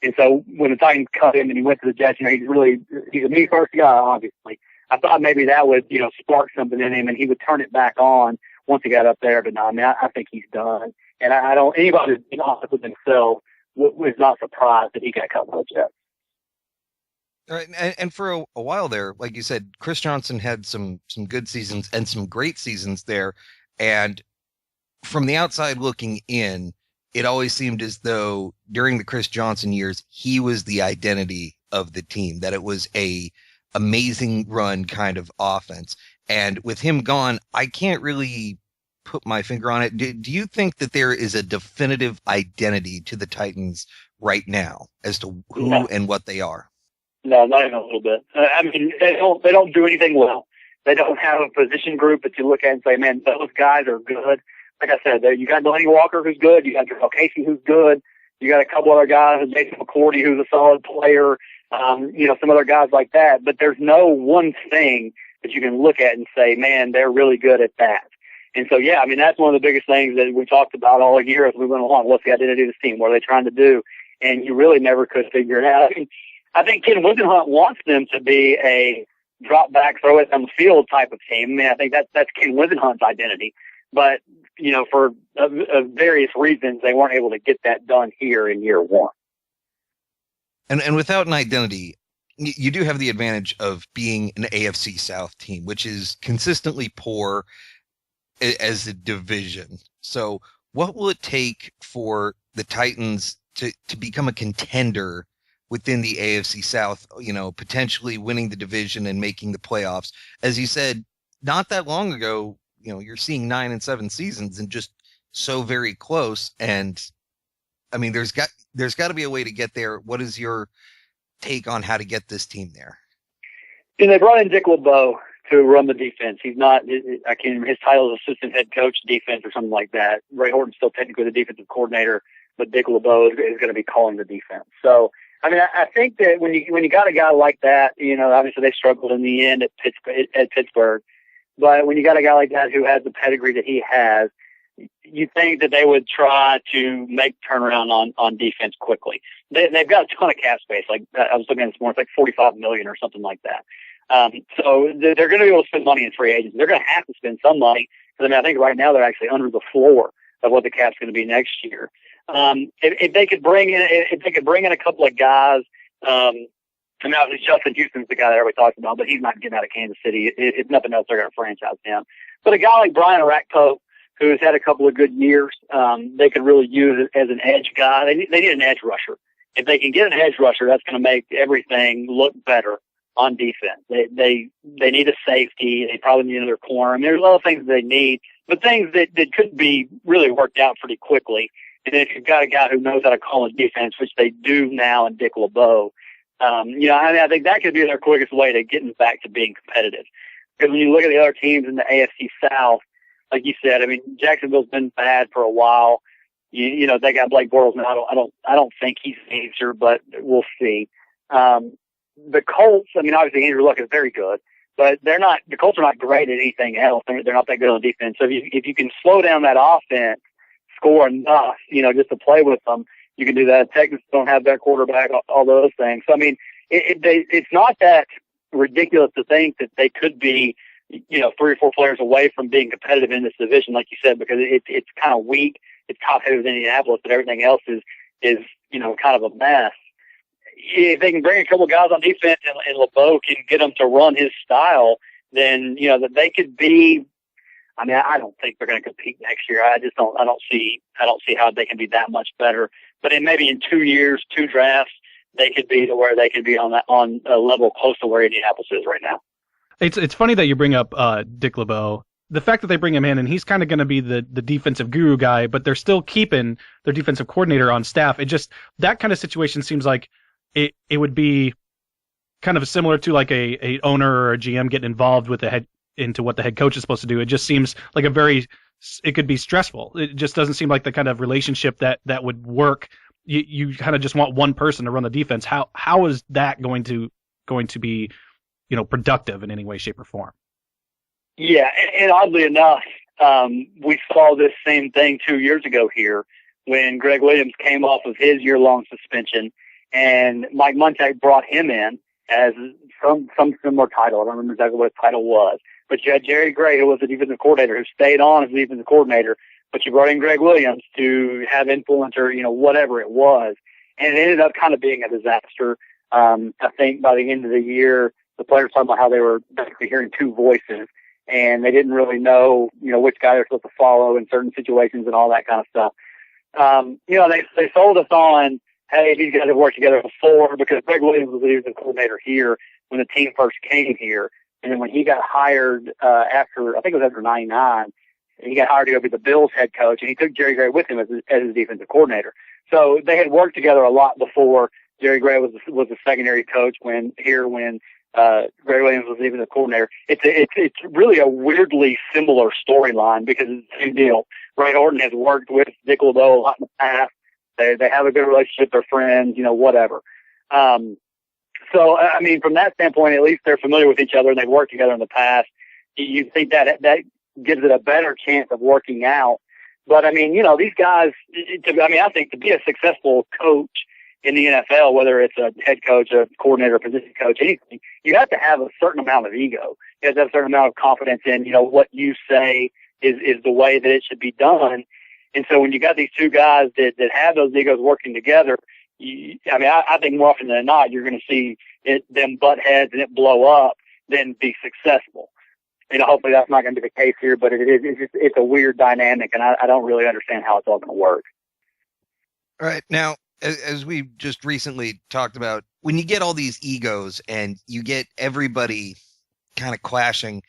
And so when the Titans cut him and he went to the Jets, he's a me first guy, obviously. I thought maybe that would, spark something in him and he would turn it back on once he got up there. But no, I mean, I think he's done. And anybody who's been honest with himself was not surprised that he got cut by the Jets. All right, and for a while there, like you said, Chris Johnson had some good seasons and some great seasons there. And from the outside looking in, it always seemed as though during the Chris Johnson years, he was the identity of the team, that it was a amazing run kind of offense. And with him gone, I can't really put my finger on it. Do you think that there is a definitive identity to the Titans right now as to who and what they are? No, not even a little bit. I mean, they don't do anything well. They don't have a position group that you look at and say, man, those guys are good. Like I said, you got Delaney Walker who's good. You got Jarrell Casey who's good. You got a couple other guys, Jason McCourty who's a solid player. Some other guys like that. But there's no one thing that you can look at and say, man, they're really good at that. And so, yeah, I mean, that's one of the biggest things that we talked about all year as we went along. What's the identity of this team? What are they trying to do? And you really never could figure it out. I think Ken Wisenhunt wants them to be a drop back, throw it on the field type of team. I mean, I think that's Ken Wisenhunt's identity. But, for various reasons, they weren't able to get that done here in year one. And without an identity, you do have the advantage of being an AFC South team, which is consistently poor as a division. So what will it take for the Titans to become a contender within the AFC South, potentially winning the division and making the playoffs? As you said, not that long ago, you're seeing 9 and 7 seasons and just so very close. And I mean, there's got to be a way to get there. What is your take on how to get this team there? And they brought in Dick LeBeau to run the defense. He's not, I can't remember, his title is assistant head coach defense or something like that. Ray Horton's still technically the defensive coordinator, but Dick LeBeau is going to be calling the defense. So, I mean, I think that when you got a guy like that, obviously they struggled in the end at Pittsburgh. But when you got a guy like that who has the pedigree that he has, you think that they would try to make turnaround on defense quickly. They've got a ton of cap space. Like I was looking at this morning, it's like $45 million or something like that. So they're going to be able to spend money in free agents. They're going to have to spend some money. Because I think right now they're actually under the floor of what the cap's going to be next year. If they could bring in a couple of guys, obviously Justin Houston's the guy that everybody talks about, but he's not getting out of Kansas City. If nothing else, they're going to franchise him. But a guy like Brian Orakpo, who's had a couple of good years, they could really use as an edge guy. They need an edge rusher. If they can get an edge rusher, that's going to make everything look better on defense. They need a safety. They probably need another corner. I mean, there's a lot of things they need, but things that could be really worked out pretty quickly. And if you've got a guy who knows how to call a defense, which they do now in Dick LeBeau, I think that could be their quickest way to getting back to being competitive. Because when you look at the other teams in the AFC South, like you said, I mean, Jacksonville's been bad for a while. They got Blake Bortles now. I don't think he's the answer, but we'll see. The Colts, I mean, obviously Andrew Luck is very good, but the Colts are not great at anything else. They're not that good on defense. So if you can slow down that offense, score enough, just to play with them, you can do that. Texans don't have their quarterback, all those things. So, I mean, it's not that ridiculous to think that they could be, 3 or 4 players away from being competitive in this division, like you said, because it's kind of weak. It's top heavy with Indianapolis, but everything else is kind of a mess. If they can bring a couple guys on defense and LeBeau can get them to run his style, then, that they could be, I mean, I don't think they're going to compete next year. I don't see how they can be that much better. But maybe in 2 years, 2 drafts, they could be to where they could be on a level close to where Indianapolis is right now. It's funny that you bring up Dick LeBeau. The fact that they bring him in and he's kind of going to be the defensive guru guy, but they're still keeping their defensive coordinator on staff. It just, that kind of situation seems like it would be kind of similar to like a owner or a GM getting involved with into what the head coach is supposed to do. It just seems like it could be stressful. It just doesn't seem like the kind of relationship that would work. You kind of just want one person to run the defense. How is that going to be, productive in any way, shape, or form? Yeah, and oddly enough, we saw this same thing 2 years ago here when Greg Williams came off of his year-long suspension, and Mike Munchak brought him in as some similar title. I don't remember exactly what his title was. But you had Jerry Gray, who was the defensive coordinator, who stayed on as the defensive coordinator, but you brought in Greg Williams to have influence or, whatever it was. And it ended up kind of being a disaster. I think by the end of the year, the players talking about how they were basically hearing 2 voices, and they didn't really know, which guy they're supposed to follow in certain situations and all that kind of stuff. They sold us on, hey, these guys have worked together before, because Greg Williams was the defensive coordinator here when the team first came here. And then when he got hired after 99, he got hired to go be the Bills head coach, and he took Jerry Gray with him as his defensive coordinator. So they had worked together a lot before. Jerry Gray was the secondary coach when Greg Williams was even the coordinator. It's really a weirdly similar storyline because it's the same deal. Ray Horton has worked with Dick LeBeau a lot in the past. They have a good relationship. They're friends, whatever. So, I mean, from that standpoint, at least they're familiar with each other and they've worked together in the past. You think that gives it a better chance of working out. But, I mean, these guys, I think to be a successful coach in the NFL, whether it's a head coach, a coordinator, a position coach, anything, you have to have a certain amount of ego. You have to have a certain amount of confidence in, what you say is the way that it should be done. And so when you got these 2 guys that have those egos working together, I think more often than not, you're going to see them butt heads and it blow up than be successful. Hopefully that's not going to be the case here, but it's a weird dynamic, and I don't really understand how it's all going to work. All right. Now, as we just recently talked about, when you get all these egos and you get everybody kind of clashing,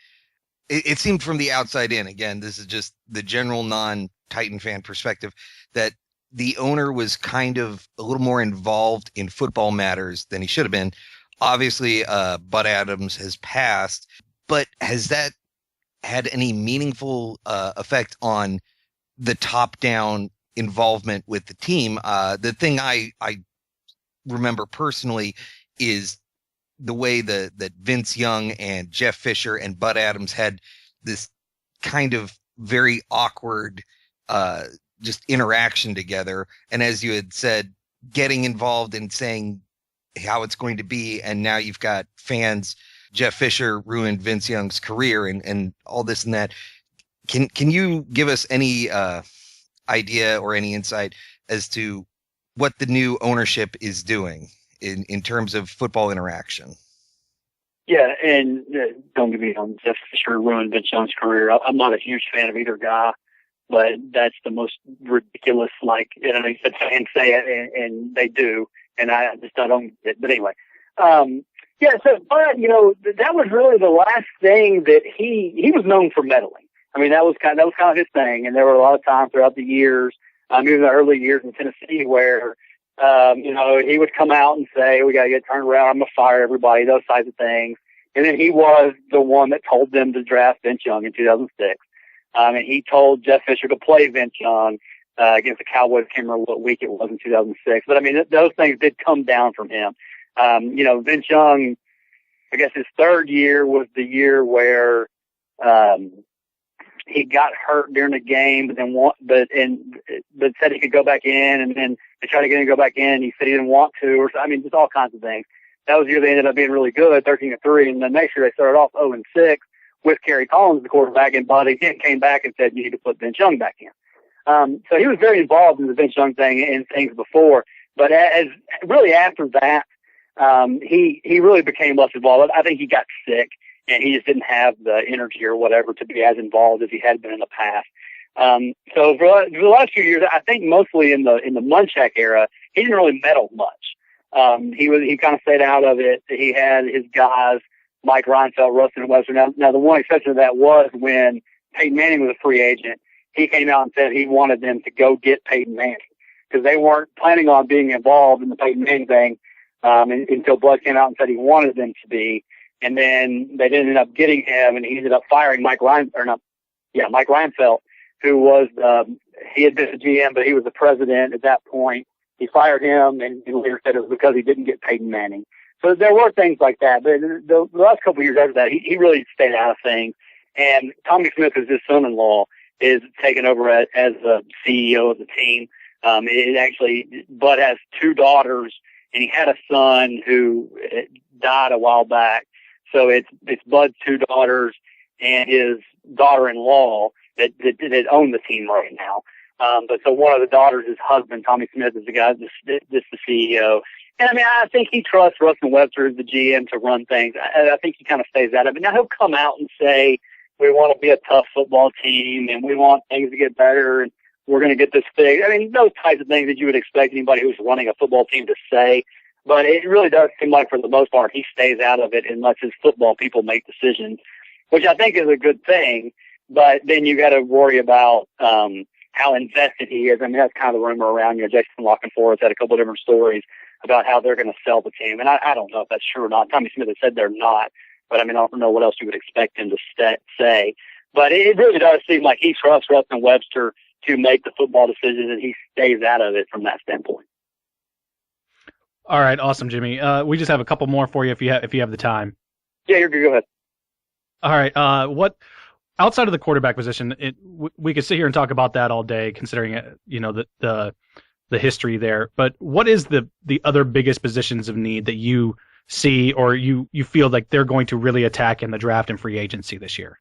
it seemed from the outside in, again, this is just the general non-Titan fan perspective, that the owner was kind of a little more involved in football matters than he should have been. Obviously, Bud Adams has passed, but has that had any meaningful effect on the top-down involvement with the team? The thing I remember personally is the way that Vince Young and Jeff Fisher and Bud Adams had this kind of very awkward just interaction together. And as you had said, getting involved in saying how it's going to be. And now you've got fans. Jeff Fisher ruined Vince Young's career and all this and that. Can you give us any idea or any insight as to what the new ownership is doing in terms of football interaction? Yeah, and don't get me wrong, Jeff Fisher ruined Vince Young's career. I'm not a huge fan of either guy, but that's the most ridiculous, like, you know, fans say it, and they do, and I don't get it. But anyway, yeah, so, but, you know, that was really the last thing that he was known for meddling. I mean, that was kind of his thing, and there were a lot of times throughout the years, even the early years in Tennessee where, you know, he would come out and say, we got to get turned around, I'm going to fire everybody, those types of things. And then he was the one that told them to draft Vince Young in 2006. And he told Jeff Fisher to play Vince Young against the Cowboys. I can't remember what week it was in 2006. But, I mean, those things did come down from him. You know, Vince Young, I guess his third year was the year where he got hurt during the game, but said he could go back in, and then they tried to get him to go back in. He said he didn't want to, or I mean, just all kinds of things. That was the year they ended up being really good, 13-3, and the next year they started off 0-6 with Kerry Collins, the quarterback, and Buddy came back and said, you need to put Vince Young back in. So he was very involved in the Vince Young thing and things before, but as really after that, he really became less involved. I think he got sick, and he just didn't have the energy or whatever to be as involved as he had been in the past. So for the last few years, I think mostly in the Munchak era, he didn't really meddle much. He kind of stayed out of it. He had his guys, Mike Reinfeldt, Rustin, and Webster. Now the one exception to that was when Peyton Manning was a free agent. He came out and said he wanted them to go get Peyton Manning because they weren't planning on being involved in the Peyton Manning thing until Bud came out and said he wanted them to be. And then they ended up getting him, and he ended up firing Mike Reinfeldt, who was he had been the GM, but he was the president at that point. He fired him, and later said it was because he didn't get Peyton Manning. So there were things like that. But the last couple of years after that, he really stayed out of things. And Tommy Smith, who's his son-in-law, is taking over as the CEO of the team. Bud has two daughters, and he had a son who died a while back. So it's Bud's two daughters and his daughter-in-law that own the team right now. But so one of the daughters, his husband, Tommy Smith, is the guy that's the CEO. And I mean, I think he trusts Rustin Webster as the GM to run things. I think he kind of stays out of it. Now he'll come out and say, we want to be a tough football team and we want things to get better and we're going to get this fixed. I mean, those types of things that you would expect anybody who's running a football team to say. But it really does seem like for the most part, he stays out of it and lets his football people make decisions, which I think is a good thing. But then you got to worry about, how invested he is. I mean, that's kind of the rumor around, you know, Jason Lockenforth had a couple of different stories about how they're going to sell the team. And I don't know if that's true or not. Tommy Smith has said they're not, but I mean, I don't know what else you would expect him to say. But it really does seem like he trusts Rustin Webster to make the football decisions, and he stays out of it from that standpoint. All right. Awesome, Jimmy. We just have a couple more for you if you have the time. Yeah, you're good. Go ahead. All right. What outside of the quarterback position, we could sit here and talk about that all day, considering you know the history there. But what is the other biggest positions of need that you see or you feel like they're going to really attack in the draft and free agency this year?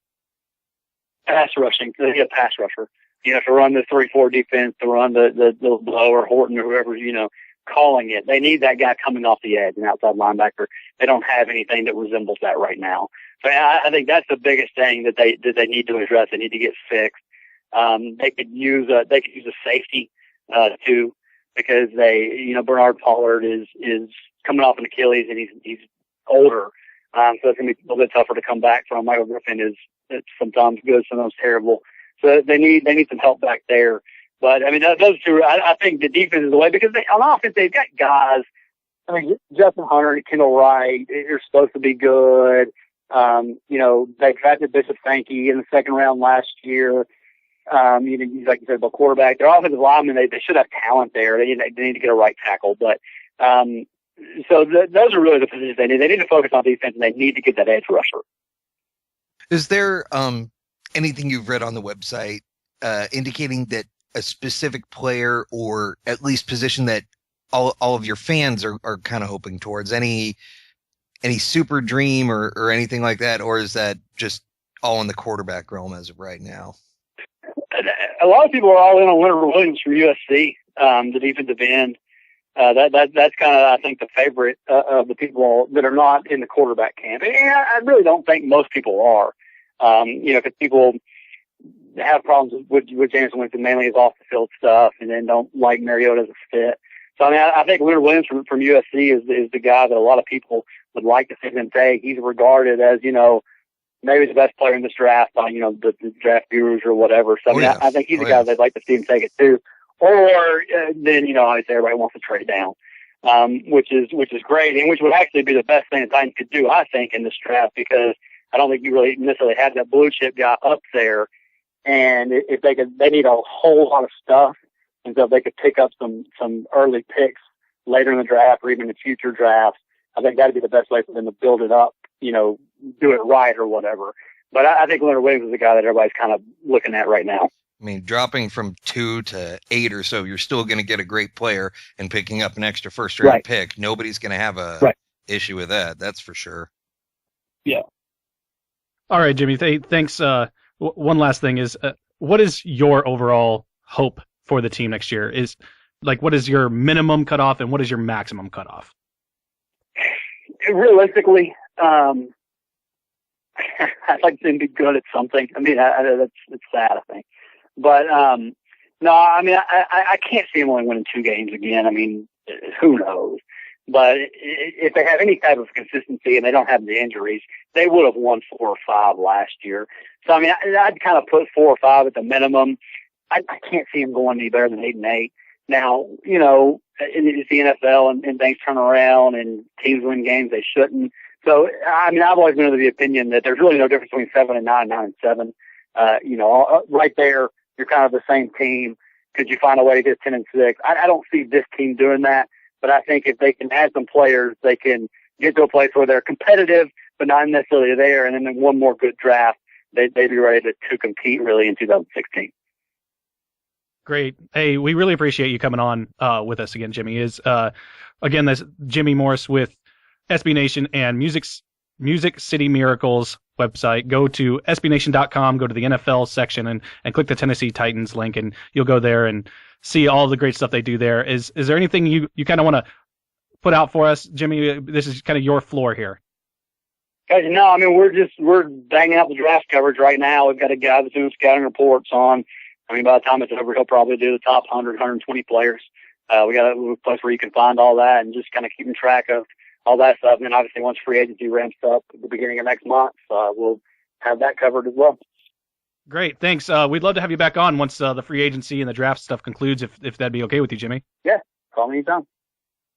Pass rushing. They need a pass rusher. You know, to run the 3-4 defense, to run the Blow or Horton or whoever's, you know, calling it. They need that guy coming off the edge, an outside linebacker. They don't have anything that resembles that right now. So I think that's the biggest thing that they need to address. They need to get fixed. They could use a safety too, because Bernard Pollard is coming off an Achilles and he's older. So it's gonna be a little bit tougher to come back from. Michael Griffin is sometimes good, sometimes terrible. So they need some help back there. But I mean, those two, I think the defense is the way, because on offense they've got guys. I mean, Justin Hunter and Kendall Wright, they're supposed to be good. They drafted Bishop Sankey in the second round last year. Like you said about quarterback, their offensive linemen, they should have talent there. They need to get a right tackle. But those are really the positions they need. They need to focus on defense, and they need to get that edge rusher. Is there anything you've read on the website indicating that a specific player or at least position that all of your fans are kind of hoping towards? Any super dream or anything like that? Or is that just all in the quarterback realm as of right now? A lot of people are all in on Leonard Williams from USC, the defensive end. That's kind of, I think, the favorite of the people that are not in the quarterback camp. And I really don't think most people are. Because people have problems with Jameis Winston, mainly his off the field stuff, and then don't like Mariota as a fit. So I think Leonard Williams from USC is the guy that a lot of people would like to see them take. He's regarded as, maybe the best player in this draft by, the draft gurus or whatever. So I think he's the guy they'd like to see him take it too. Or then, obviously everybody wants to trade down, which is great, and which would actually be the best thing the Titans could do, I think, in this draft, because I don't think you really necessarily have that blue chip guy up there. And if they need a whole lot of stuff. And so if they could pick up some early picks later in the draft or even in future drafts, I think that'd be the best way for them to build it up, do it right or whatever. But I think Leonard Williams is the guy that everybody's kind of looking at right now. I mean, dropping from 2 to 8 or so, you're still going to get a great player, and picking up an extra first-round pick, nobody's going to have a issue with that. That's for sure. Yeah. All right, Jimmy. Thanks. One last thing is, what is your overall hope for the team next year? What is your minimum cutoff and what is your maximum cutoff? Realistically, I'd like to be good at something. I mean, it's sad, I think. But, no, I mean, I can't see them only winning 2 games again. I mean, who knows? But if they have any type of consistency and they don't have the injuries, they would have won 4 or 5 last year. So, I mean, I'd kind of put 4 or 5 at the minimum. I can't see them going any better than 8 and 8. Now, it's the NFL and things turn around and teams win games they shouldn't. So, I mean, I've always been of the opinion that there's really no difference between 7 and 9, 9 and 7. Right there, you're kind of the same team. Could you find a way to get 10 and 6? I don't see this team doing that, but I think if they can add some players, they can get to a place where they're competitive, but not necessarily there. And then one more good draft, they'd be ready to compete really in 2016. Great. Hey, we really appreciate you coming on with us again, Jimmy. Again, that's Jimmy Morris with SB Nation and Music City Miracles website. Go to sbnation.com, go to the NFL section and click the Tennessee Titans link, and you'll go there and see all the great stuff they do there. Is there anything you kind of want to put out for us, Jimmy? This is kind of your floor here. Guys, no, I mean, we're banging out the draft coverage right now. We've got a guy that's doing scouting reports on. I mean, by the time it's over, he'll probably do the top 100, 120 players. We got a place where you can find all that and just kind of keeping track of all that stuff. And then obviously once free agency ramps up at the beginning of next month, we'll have that covered as well. Great. Thanks. We'd love to have you back on once the free agency and the draft stuff concludes, if that'd be okay with you, Jimmy. Yeah. Call me anytime.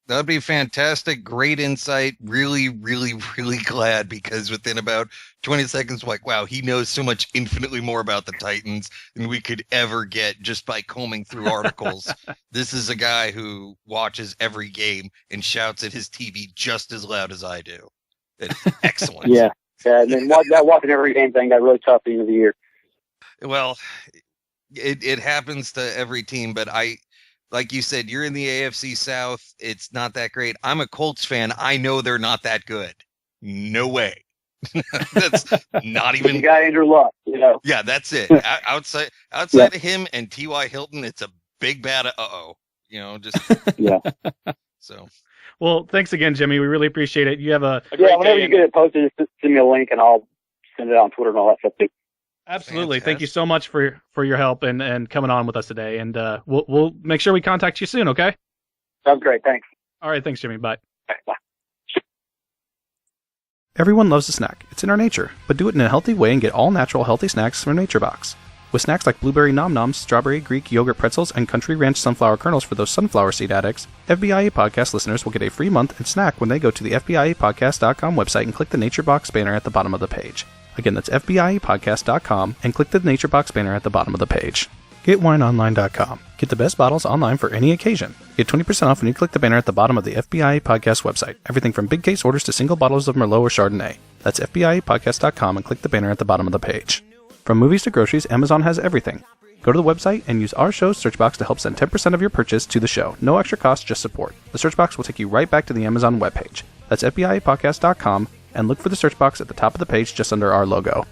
That'd be fantastic. Great insight. Really, really, really glad, because within about 20 seconds, like, wow, he knows so much infinitely more about the Titans than we could ever get just by combing through articles. This is a guy who watches every game and shouts at his TV just as loud as I do. It's excellent. Yeah. And then that watching every game thing got really tough at the end of the year. Well, it happens to every team, but like you said, you're in the AFC South. It's not that great. I'm a Colts fan. I know they're not that good. No way. That's not even. You got Andrew Luck, Yeah, that's it. Outside of him and T.Y. Hilton, it's a big bad. Just yeah. So. Well, thanks again, Jimmy. We really appreciate it. You have a whenever you get it posted, just send me a link and I'll send it on Twitter and all that stuff too. Absolutely. Fantastic. Thank you so much for your help and coming on with us today. And we'll make sure we contact you soon, okay? Sounds great. Thanks. All right. Thanks, Jimmy. Bye. Right, bye. Everyone loves a snack. It's in our nature. But do it in a healthy way and get all natural healthy snacks from Naturebox. With snacks like blueberry nom noms, strawberry Greek yogurt pretzels, and country ranch sunflower kernels for those sunflower seed addicts, FBIA podcast listeners will get a free month and snack when they go to the FBIApodcast.com website and click the Naturebox banner at the bottom of the page. Again, that's FBIApodcast.com and click the Naturebox banner at the bottom of the page. GetWineOnline.com. Get the best bottles online for any occasion. Get 20% off when you click the banner at the bottom of the FBI Podcast website. Everything from big case orders to single bottles of Merlot or Chardonnay. That's FBIApodcast.com and click the banner at the bottom of the page. From movies to groceries, Amazon has everything. Go to the website and use our show's search box to help send 10% of your purchase to the show. No extra cost, just support. The search box will take you right back to the Amazon webpage. That's fbiapodcast.com, and look for the search box at the top of the page just under our logo.